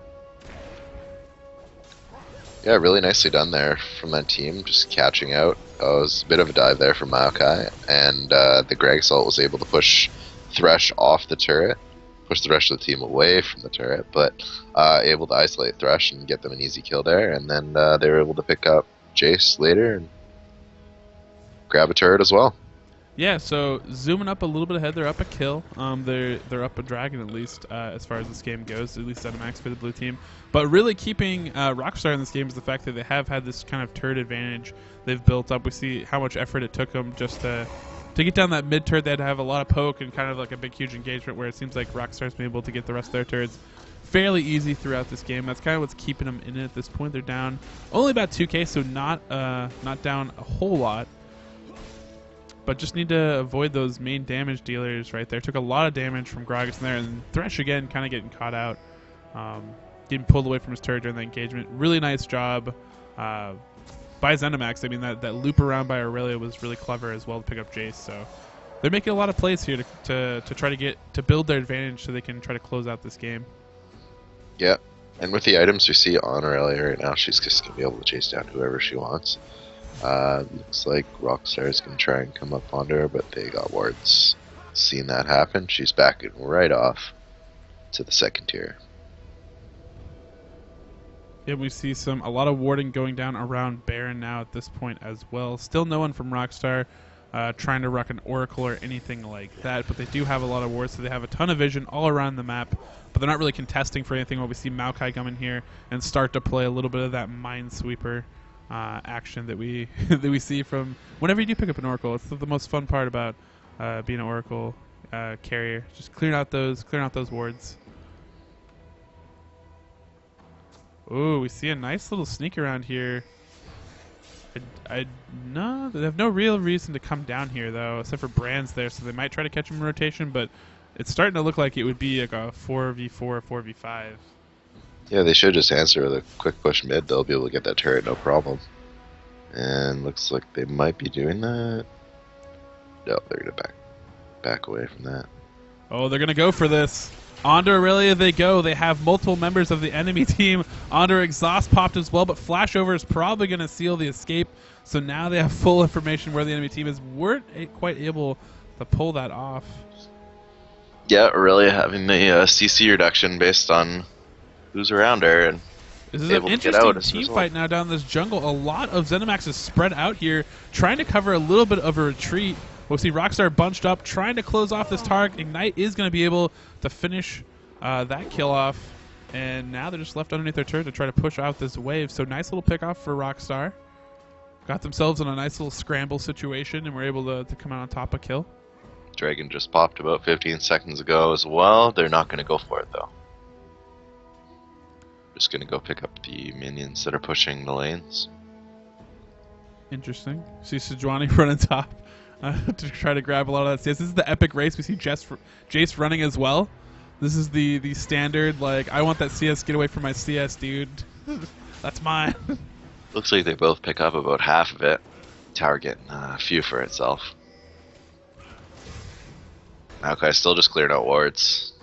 Speaker 2: Yeah, really nicely done there from that team, just catching out. Oh, it was a bit of a dive there from Maokai, and the Greg Salt was able to push Thresh off the turret, push the rest of the team away from the turret, but able to isolate Thresh and get them an easy kill there, and then they were able to pick up Jace later and grab a turret as well.
Speaker 1: Yeah, so zooming up a little bit ahead, they're up a kill. They're up a dragon at least as far as this game goes, at least Zenimax for the blue team. But really keeping Rockstar in this game is the fact that they have had this kind of turret advantage they've built up. We see how much effort it took them just to get down that mid turret. They had to have a lot of poke and kind of like a big huge engagement where it seems like Rockstar's been able to get the rest of their turrets fairly easy throughout this game. That's kind of what's keeping them in it at this point. They're down only about 2k, so not down a whole lot. But just need to avoid those main damage dealers right there. Took a lot of damage from Gragas in there, and Thresh again kind of getting caught out, getting pulled away from his turret during the engagement. Really nice job by Zenimax. I mean, that loop around by Aurelia was really clever as well to pick up Jace. So they're making a lot of plays here to try to build their advantage so they can try to close out this game.
Speaker 2: Yeah, and with the items we see on Aurelia right now, she's just going to be able to chase down whoever she wants. Looks like Rockstar is going to try and come up onto her, but they got wards. Seeing that happen, she's backing right off to the second tier.
Speaker 1: Yeah, we see a lot of warding going down around Baron now at this point as well. Still no one from Rockstar trying to ruck an Oracle or anything like that, but they do have a lot of wards, so they have a ton of vision all around the map, but they're not really contesting for anything. While we see Maokai come in here and start to play a little bit of that Minesweeper action that we that we see from whenever you do pick up an Oracle. It's the most fun part about being an Oracle carrier. Just clearing out those wards. Ooh, we see a nice little sneak around here. No, they have no real reason to come down here though, except for Brand's there, so they might try to catch him in rotation. But it's starting to look like it would be like a 4v4 or 4v5.
Speaker 2: Yeah, they should just answer with a quick push mid. They'll be able to get that turret, no problem. And looks like they might be doing that. No, they're going to back away from that.
Speaker 1: Oh, they're going to go for this. Onto Aurelia they go. They have multiple members of the enemy team. Onto exhaust popped as well, but Flashover is probably going to seal the escape. So now they have full information where the enemy team is. Weren't quite able to pull that off.
Speaker 2: Yeah, Aurelia having the CC reduction based on who's around her, and
Speaker 1: this is an interesting team fight now down this jungle. A lot of Zenimax is spread out here, trying to cover a little bit of a retreat. We'll see Rockstar bunched up, trying to close off this target. Ignite is going to be able to finish that kill off, and now they're just left underneath their turret to try to push out this wave. So nice little pick off for Rockstar. Got themselves in a nice little scramble situation, and were able to come out on top of kill.
Speaker 2: Dragon just popped about 15 seconds ago as well. They're not going to go for it though. Just going to go pick up the minions that are pushing the lanes.
Speaker 1: Interesting. See Sejuani running top to try to grab a lot of that CS. This is the epic race. We see Jace running as well. This is the standard, like, I want that CS, get away from my CS, dude. That's mine.
Speaker 2: Looks like they both pick up about half of it. Tower getting a few for itself. Okay, still just clearing out wards.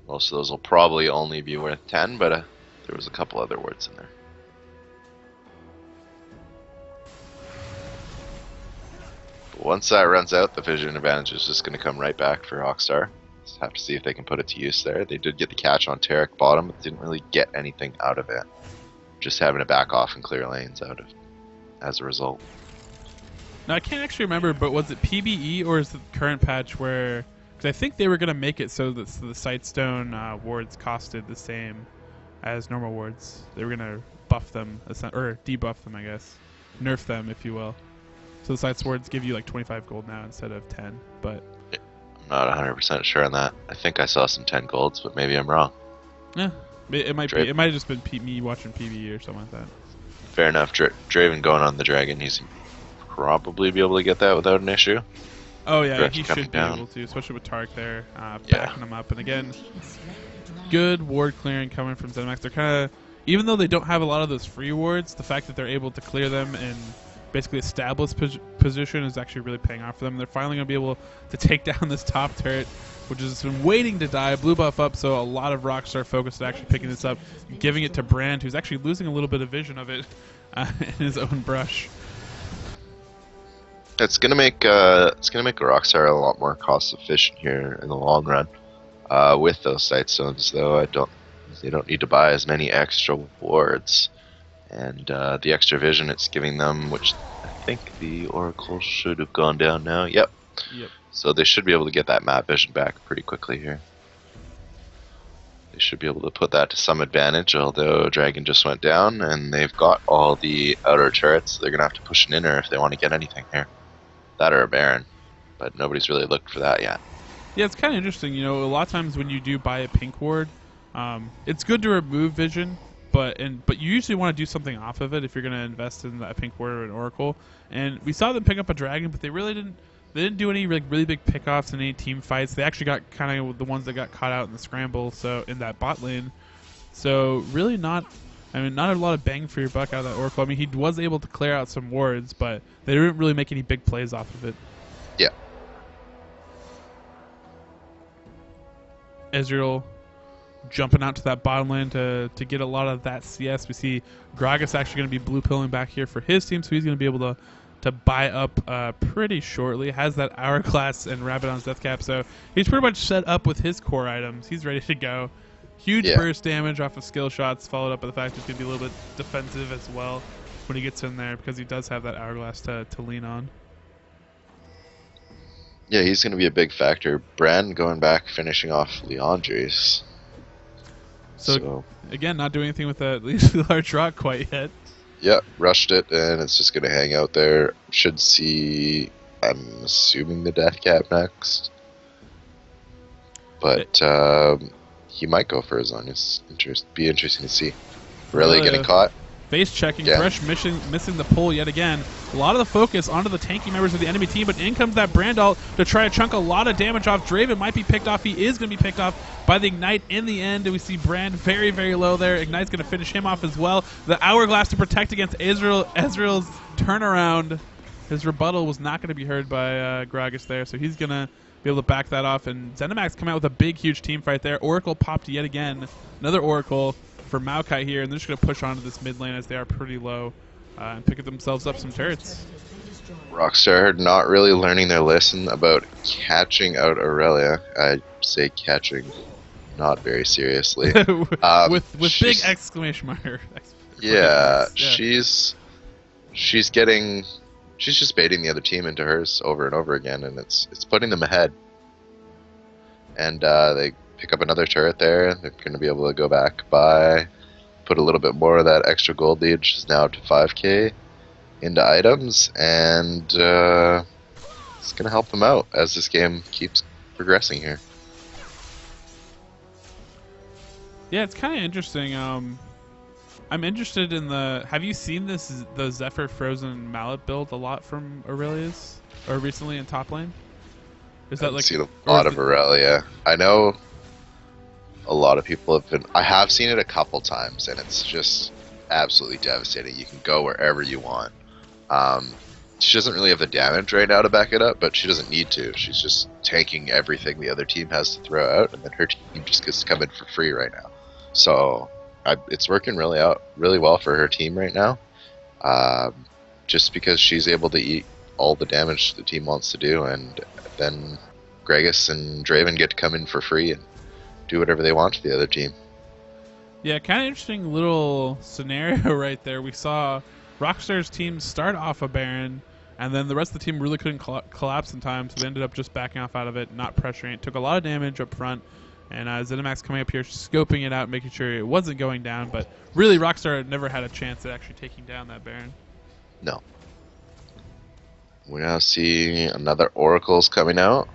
Speaker 2: Most of those will probably only be worth 10, but there was a couple other wards in there. But once that runs out, the vision advantage is just going to come right back for Rockstar. Just have to see if they can put it to use there. They did get the catch on Tarek bottom, but didn't really get anything out of it. Just having to back off and clear lanes out of as a result.
Speaker 1: Now, I can't actually remember, but was it PBE or is it the current patch where... Because I think they were going to make it so that the Sightstone wards costed the same as normal wards. They were going to buff them, or debuff them, I guess. Nerf them, if you will. So the Sight Swords give you like 25 gold now instead of 10, but...
Speaker 2: I'm not 100% sure on that. I think I saw some 10 golds, but maybe I'm wrong.
Speaker 1: Yeah, it might be. It might have just been me watching PBE or something like that.
Speaker 2: Fair enough. Draven going on the Dragon, he's probably be able to get that without an issue.
Speaker 1: Oh yeah, he should be able to, especially with Tark there, backing him up. And again, good ward clearing coming from Zenimax. They're kind of, even though they don't have a lot of those free wards, the fact that they're able to clear them and basically established position is actually really paying off for them. They're finally going to be able to take down this top turret, which has been waiting to die. Blue buff up, so a lot of Rockstar focused on actually picking this up, giving it to Brand, who's actually losing a little bit of vision of it in his own brush.
Speaker 2: It's gonna make Rockstar a lot more cost efficient here in the long run. With those sight zones, though, they don't need to buy as many extra wards, and the extra vision it's giving them, which I think the Oracle should have gone down now. Yep. So they should be able to get that map vision back pretty quickly here. They should be able to put that to some advantage, although Dragon just went down, and they've got all the outer turrets. They're gonna have to push an inner if they want to get anything here. That or a Baron, but nobody's really looked for that yet.
Speaker 1: Yeah, it's kind of interesting. You know, a lot of times when you do buy a pink ward, it's good to remove vision, but you usually want to do something off of it if you're going to invest in a pink ward or an Oracle. And we saw them pick up a Dragon, but they really didn't. They didn't do any really big pickoffs in any team fights. They actually got kind of the ones that got caught out in the scramble, so in that bot lane. So really not. I mean, not a lot of bang for your buck out of that Oracle. I mean, he was able to clear out some wards, but they didn't really make any big plays off of it.
Speaker 2: Yeah.
Speaker 1: Ezreal jumping out to that bottom lane to get a lot of that CS. We see Gragas actually going to be blue pilling back here for his team, so he's going to be able to buy up pretty shortly. Has that Hourglass and Rabadon's Death Cap, so he's pretty much set up with his core items. He's ready to go. Huge burst damage off of skill shots, followed up by the fact he's going to be a little bit defensive as well when he gets in there, because he does have that Hourglass to lean on.
Speaker 2: Yeah, he's going to be a big factor. Brand going back, finishing off Leandre's.
Speaker 1: So again, not doing anything with that large rock quite yet.
Speaker 2: Yeah, rushed it, and it's just going to hang out there. Should see, I'm assuming, the Death Cap next. But he might go for his own. It's be interesting to see. Really getting caught.
Speaker 1: Face checking, Fresh missing the pull yet again. A lot of the focus onto the tanky members of the enemy team, but in comes that Brand ult to try to chunk a lot of damage off. Draven might be picked off. He is going to be picked off by the Ignite in the end. We see Brand very, very low there. Ignite's going to finish him off as well. The Hourglass to protect against Ezreal's turnaround. His rebuttal was not going to be heard by Gragas there, so he's going to be able to back that off. And Zenimax come out with a big, huge team fight there. Oracle popped yet again. Another Oracle for Maokai here, and they're just going to push onto this mid lane as they are pretty low and pick themselves up some turrets.
Speaker 2: Rockstar not really learning their lesson about catching out Aurelia. I say catching not very seriously.
Speaker 1: with big exclamation mark.
Speaker 2: Yeah, she's just baiting the other team into hers over and over again, and it's putting them ahead. And they pick up another turret there. They're going to be able to go back by, put a little bit more of that extra gold lead, which is now up to 5k, into items, and it's going to help them out as this game keeps progressing here.
Speaker 1: Yeah, it's kind of interesting. I'm interested in have you seen the Zephyr Frozen Mallet build a lot from Aurelia's, or recently in top lane? Is that like
Speaker 2: seen a lot of Aurelia? I know a lot of people have been. I have seen it a couple times, and it's just absolutely devastating. You can go wherever you want. She doesn't really have the damage right now to back it up, but she doesn't need to. She's just tanking everything the other team has to throw out, and then her team just gets to come in for free right now. So it's working really well for her team right now. Just because she's able to eat all the damage the team wants to do, and then Gragas and Draven get to come in for free and do whatever they want to the other team.
Speaker 1: Yeah, kind of interesting little scenario right there. We saw Rockstar's team start off a Baron, and then the rest of the team really couldn't collapse in time, so they ended up just backing off out of it, not pressuring it. Took a lot of damage up front, and Zenimax coming up here, scoping it out, making sure it wasn't going down, but really Rockstar never had a chance at actually taking down that Baron.
Speaker 2: No. We now see another Oracle's coming out.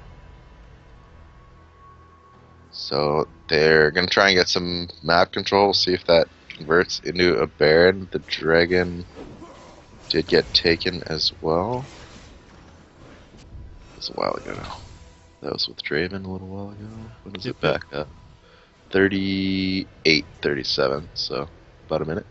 Speaker 2: So they're going to try and get some map control, see if that converts into a Baron. The Dragon did get taken as well. That was a while ago. That was with Draven a little while ago. When was it back up? 38, 37, so about a minute.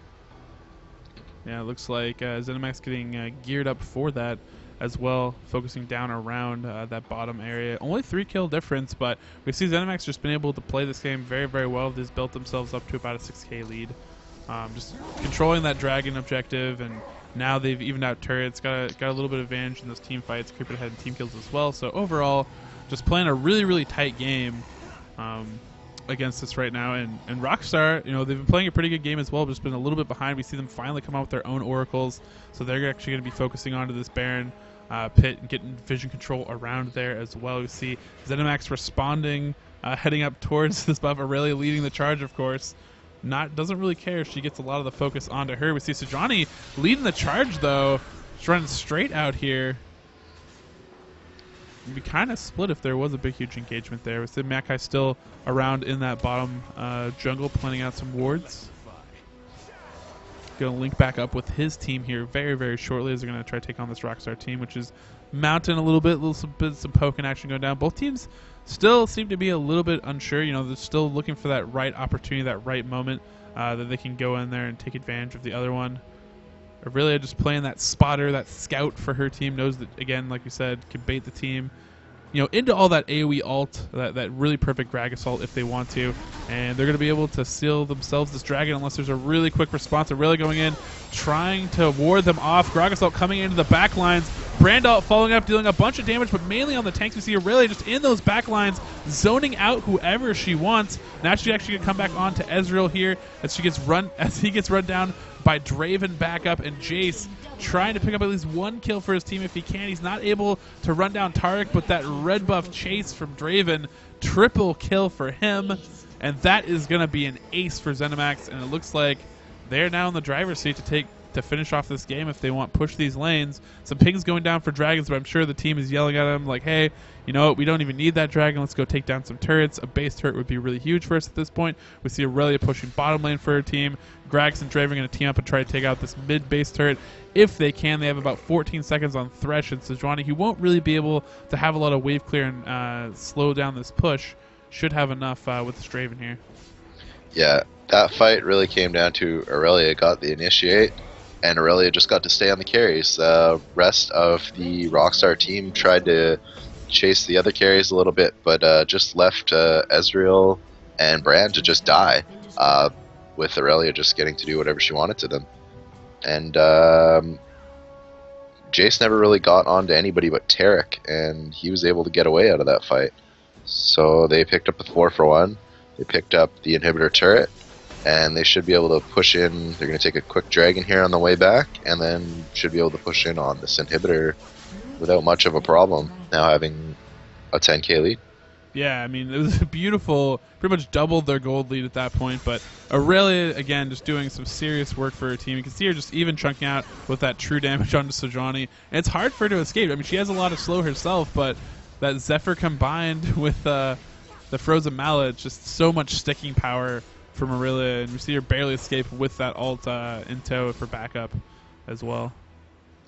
Speaker 1: Yeah, it looks like Zenimax getting geared up for that as well, focusing down around that bottom area. Only 3 kill difference, but we see Zenimax just been able to play this game very, very well. They've built themselves up to about a 6K lead. Just controlling that dragon objective, and now they've evened out turrets, got a little bit of advantage in those team fights, creeping ahead in team kills as well. So overall, just playing a really, really tight game against us right now. And Rockstar, you know, they've been playing a pretty good game as well, but just been a little bit behind. We see them finally come out with their own oracles, so they're actually going to be focusing onto this Baron pit and getting vision control around there as well. We see Zenimax responding, heading up towards this buff. Aurelia leading the charge, of course. Doesn't really care if she gets a lot of the focus onto her. We see Sejuani leading the charge, though. She's running straight out here. It'd be kind of split if there was a big, huge engagement there. We see Makai still around in that bottom jungle, planning out some wards. Going to link back up with his team here very, very shortly as they're going to try to take on this Rockstar team, which is mounting a little bit, some poking action going down. Both teams still seem to be a little bit unsure. You know, they're still looking for that right opportunity, that right moment that they can go in there and take advantage of the other one. Aurelia just playing that spotter, that scout for her team, knows that, again, like we said, can bait the team, you know, into all that AoE ult, that really perfect drag assault if they want to, and they're going to be able to seal themselves this dragon unless there's a really quick response. Aurelia going in, trying to ward them off. Grog assault coming into the back lines. Brandalt following up, dealing a bunch of damage, but mainly on the tanks. We see Aurelia just in those back lines, zoning out whoever she wants. Now she's actually going to come back on to Ezreal here as he gets run down by Draven back up, and Jace trying to pick up at least 1 kill for his team if he can. He's not able to run down Taric, but that red buff chase from Draven, triple kill for him, and that is going to be an ace for Zenimax, and it looks like they're now in the driver's seat to finish off this game if they want push these lanes. Some pings going down for dragons, but I'm sure the team is yelling at them like, hey, you know what, we don't even need that dragon, let's go take down some turrets. A base turret would be really huge for us at this point. We see Aurelia pushing bottom lane for her team. Grax and Draven are going to team up and try to take out this mid base turret if they can. They have about 14 seconds on Thresh, and Sejuani, who won't really be able to have a lot of wave clear and slow down this push, should have enough with this Draven here.
Speaker 2: Yeah, that fight really came down to Aurelia got the initiate, and Aurelia just got to stay on the carries. Rest of the Rockstar team tried to chase the other carries a little bit, but just left Ezreal and Brand to just die, with Aurelia just getting to do whatever she wanted to them. And Jace never really got onto anybody but Taric, and he was able to get away out of that fight. So they picked up the 4-for-1, they picked up the inhibitor turret, and they should be able to push in. They're going to take a quick dragon here on the way back, and then should be able to push in on this inhibitor without much of a problem, now having a 10k lead.
Speaker 1: Yeah, I mean, it was beautiful. Pretty much doubled their gold lead at that point. But Aurelia, again, just doing some serious work for her team. You can see her just even chunking out with that true damage onto Sejuani. And it's hard for her to escape. I mean, she has a lot of slow herself, but that Zephyr combined with the Frozen Mallet, just so much sticking power from Aurelia. And we see her barely escape with that ult in tow for backup as well.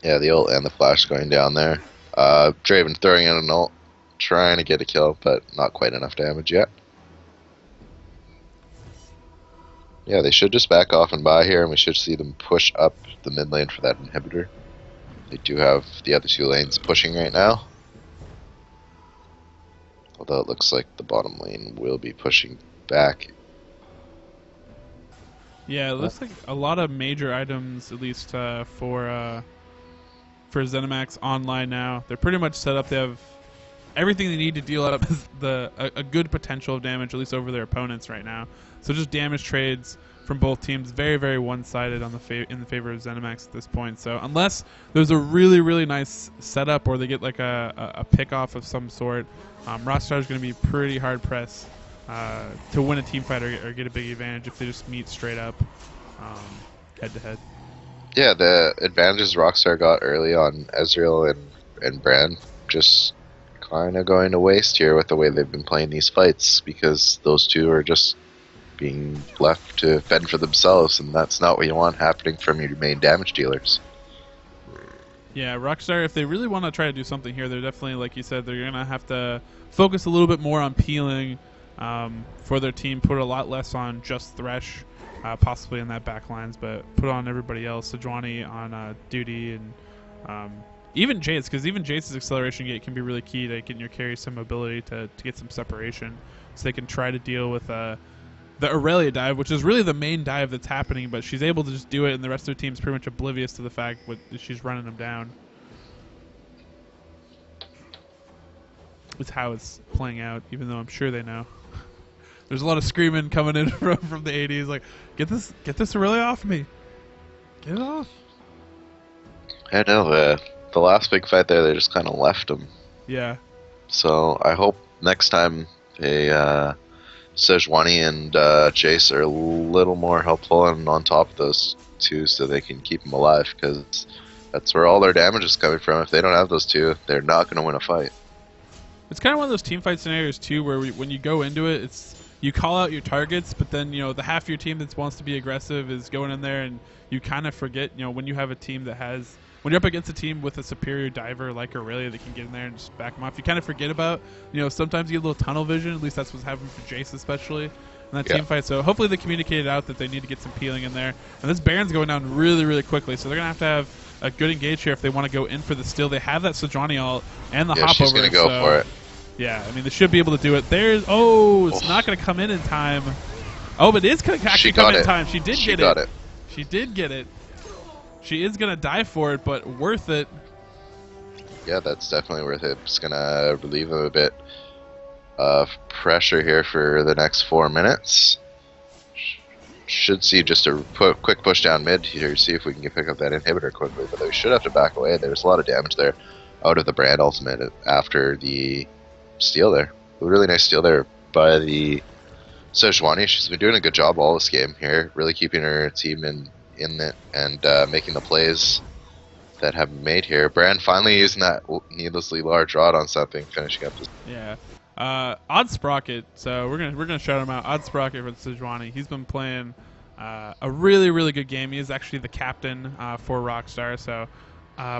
Speaker 2: Yeah, the ult and the flash going down there. Draven throwing in an ult, trying to get a kill, but not quite enough damage yet. Yeah, they should just back off and buy here, and we should see them push up the mid lane for that inhibitor. They do have the other 2 lanes pushing right now. Although it looks like the bottom lane will be pushing back.
Speaker 1: Yeah, it looks like a lot of major items, at least for Zenimax online now. They're pretty much set up. They have everything they need to deal up a good potential of damage, at least over their opponents right now. So just damage trades from both teams, very, very one-sided on in the favor of Zenimax at this point. So unless there's a really, really nice setup or they get like a pick-off of some sort, Rockstar is going to be pretty hard-pressed to win a team fight or get a big advantage if they just meet straight up head-to-head.
Speaker 2: Yeah, the advantages Rockstar got early on Ezreal and Brand just kind of going to waste here with the way they've been playing these fights, because those 2 are just being left to fend for themselves, and that's not what you want happening from your main damage dealers.
Speaker 1: Yeah, Rockstar, if they really want to try to do something here, they're definitely, like you said, they're going to have to focus a little bit more on peeling for their team. Put a lot less on just Thresh, possibly in that back lines, but put on everybody else. Sejuani on duty, and even Jace, because even Jace's acceleration gate can be really key to getting your carry some mobility to get some separation, so they can try to deal with the Aurelia dive, which is really the main dive that's happening, but she's able to just do it, and the rest of the team's pretty much oblivious to the fact that she's running them down. It's how it's playing out, even though I'm sure they know. There's a lot of screaming coming in from the 80s, like, get this Aurelia off me. Get it off.
Speaker 2: I know, the last big fight there, they just kind of left him.
Speaker 1: Yeah.
Speaker 2: So I hope next time they Sejuani and Jace are a little more helpful and on top of those two so they can keep them alive, because that's where all their damage is coming from. If they don't have those two, they're not going to win a fight.
Speaker 1: It's kind of one of those team fight scenarios too, where when you go into it, you call out your targets, but then the half of your team that wants to be aggressive is going in there, and you kind of forget. When you have a team when you're up against a team with a superior diver like Aurelia that can get in there and just back them off, you kind of forget about, sometimes you get a little tunnel vision. At least that's what's happening for Jace especially in that team fight. So hopefully they communicated out that they need to get some peeling in there. And this Baron's going down really, really quickly, so they're going to have a good engage here if they want to go in for the steal. They have that Sejuani ult and the hop over.
Speaker 2: She's going to go for it.
Speaker 1: Yeah, I mean, they should be able to do it. It's not going to come in time. Oh, but it is going to actually come in time. She did get it. She did get it. She is going to die for it, but worth it.
Speaker 2: Yeah, that's definitely worth it. It's going to relieve them a bit of pressure here for the next 4 minutes. Should see just a quick push down mid here, see if we can pick up that inhibitor quickly, but they should have to back away. There's a lot of damage there out of the Brand ultimate after the steal there. A really nice steal there by the Sejuani. She's been doing a good job all this game here, really keeping her team in it and making the plays that have been made here. Brand finally using that needlessly large rod on something, finishing up this.
Speaker 1: Yeah. Odd Sprocket, so we're gonna shout him out. Odd Sprocket for Sejuani. He's been playing a really, really good game. He is actually the captain for Rockstar, so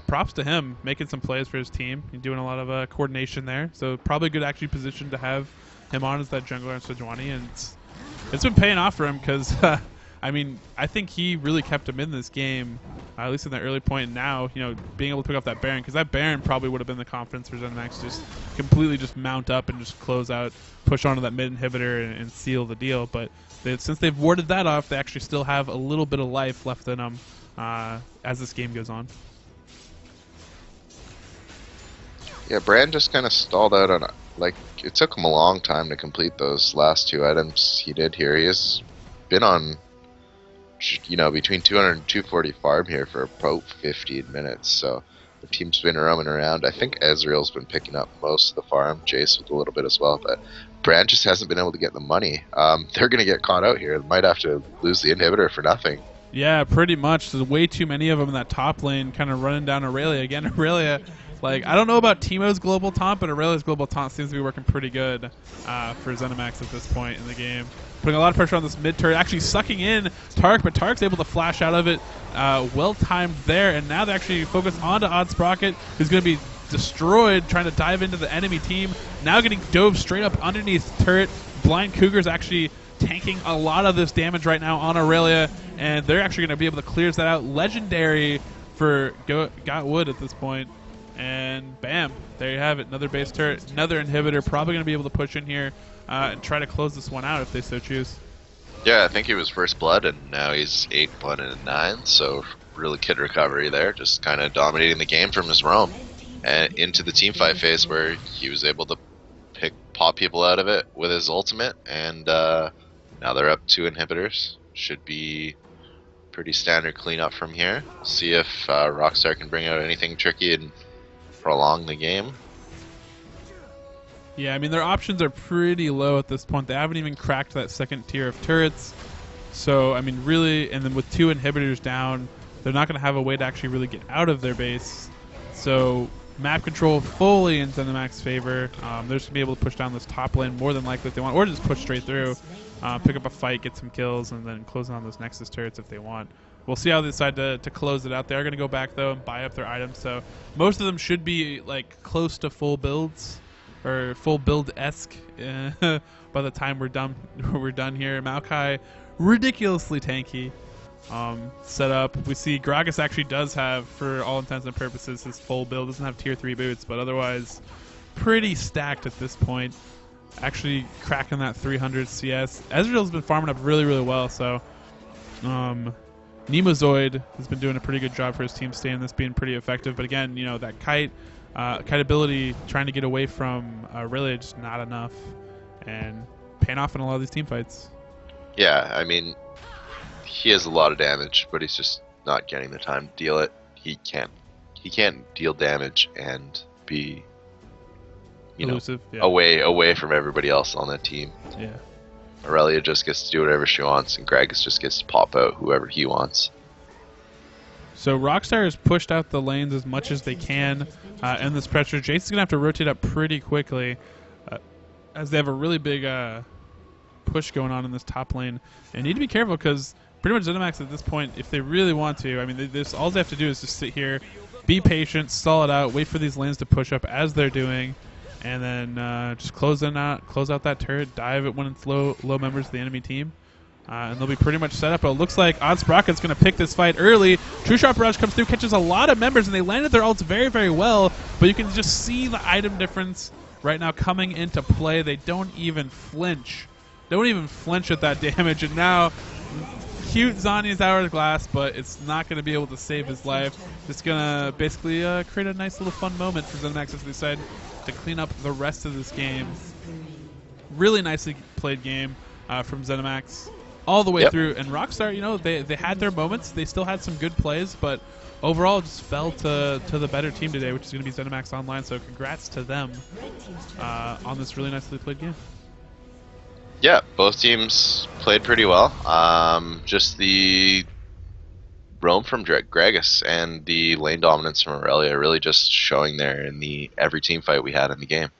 Speaker 1: props to him, making some plays for his team. He's doing a lot of coordination there, so probably a good actually position to have him on as that jungler and Sejuani, and it's been paying off for him because I mean, I think he really kept him in this game, at least in the early point. And now, being able to pick up that Baron, because that Baron probably would have been the confidence for Zenimax, just completely just mount up and just close out, push onto that mid inhibitor and seal the deal. But since they've warded that off, they actually still have a little bit of life left in them as this game goes on.
Speaker 2: Yeah, Brand just kind of stalled out on it took him a long time to complete those last two items he did here. He has been on between 200 and 240 farm here for about 15 minutes, so the team's been roaming around. I think Ezreal's been picking up most of the farm, Jace with a little bit as well, but Brand just hasn't been able to get the money. They're going to get caught out here. They might have to lose the inhibitor for nothing.
Speaker 1: Yeah, pretty much. There's way too many of them in that top lane kind of running down Aurelia. Again, Aurelia, I don't know about Teemo's global taunt, but Aurelia's global taunt seems to be working pretty good for Zenimax at this point in the game. Putting a lot of pressure on this mid turret, actually sucking in Tark, but Tark's able to flash out of it. Well timed there, and now they actually focus onto Odd Sprocket, who's going to be destroyed trying to dive into the enemy team. Now getting dove straight up underneath turret. Blind Cougar's actually tanking a lot of this damage right now on Aurelia, and they're actually going to be able to clear that out. Legendary for Got Wood at this point. And bam, there you have it. Another base turret, another inhibitor. Probably going to be able to push in here and try to close this one out if they so choose.
Speaker 2: Yeah, I think he was first blood, and now he's 8 blood and 9. So really kid recovery there, just kind of dominating the game from his roam and into the team fight phase where he was able to pop people out of it with his ultimate. And now they're up 2 inhibitors. Should be pretty standard cleanup from here. See if Rockstar can bring out anything tricky and prolong the game.
Speaker 1: Yeah, I mean, their options are pretty low at this point. They haven't even cracked that second tier of turrets. So, I mean, really, and then with 2 inhibitors down, they're not going to have a way to actually really get out of their base. So, map control fully in Zenimax's favor. They're just going to be able to push down this top lane more than likely if they want, or just push straight through, pick up a fight, get some kills, and then close on those Nexus turrets if they want. We'll see how they decide to close it out. They are going to go back, though, and buy up their items. So most of them should be, close to full builds. or full build-esque by the time we're done. We're done here. Maokai, ridiculously tanky. Set up. We see Gragas actually does have, for all intents and purposes, his full build. Doesn't have tier 3 boots, but otherwise pretty stacked at this point. Actually cracking that 300 CS. Ezreal's been farming up really, really well, so Nemozoid has been doing a pretty good job for his team, staying this being pretty effective. But again, you know, that kite ability, trying to get away from Aurelia, just not enough, and paying off in a lot of these team fights.
Speaker 2: Yeah, I mean, he has a lot of damage, but he's just not getting the time to deal it. He can't deal damage and be, you
Speaker 1: Elusive,
Speaker 2: know, away from everybody else on that team.
Speaker 1: Yeah.
Speaker 2: Aurelia just gets to do whatever she wants, and Gragas just gets to pop out whoever he wants.
Speaker 1: So Rockstar has pushed out the lanes as much as they can in this pressure. Jason's going to have to rotate up pretty quickly as they have a really big push going on in this top lane. And need to be careful because pretty much Zenimax at this point, if they really want to, I mean, all they have to do is just sit here, be patient, stall it out, wait for these lanes to push up as they're doing, and then just close out that turret, dive at one of the low members of the enemy team. And they'll be pretty much set up. But it looks like Odd Sprocket's going to pick this fight early. True Shot Barrage comes through, catches a lot of members, and they landed their ults very, very well. But you can just see the item difference right now coming into play. They don't even flinch. Don't even flinch at that damage. And now, cute Zhonya's Hourglass, but it's not going to be able to save his life. It's going to basically create a nice little fun moment for Zenimax as they decide to clean up the rest of this game. Really nicely played game from Zenimax. All the way through, and Rockstar, you know, they had their moments. They still had some good plays, but overall just fell to the better team today, which is going to be Zenimax Online. So congrats to them on this really nicely played game.
Speaker 2: Yeah, both teams played pretty well. Just the roam from Gragas and the lane dominance from Aurelia really just showing there in every team fight we had in the game.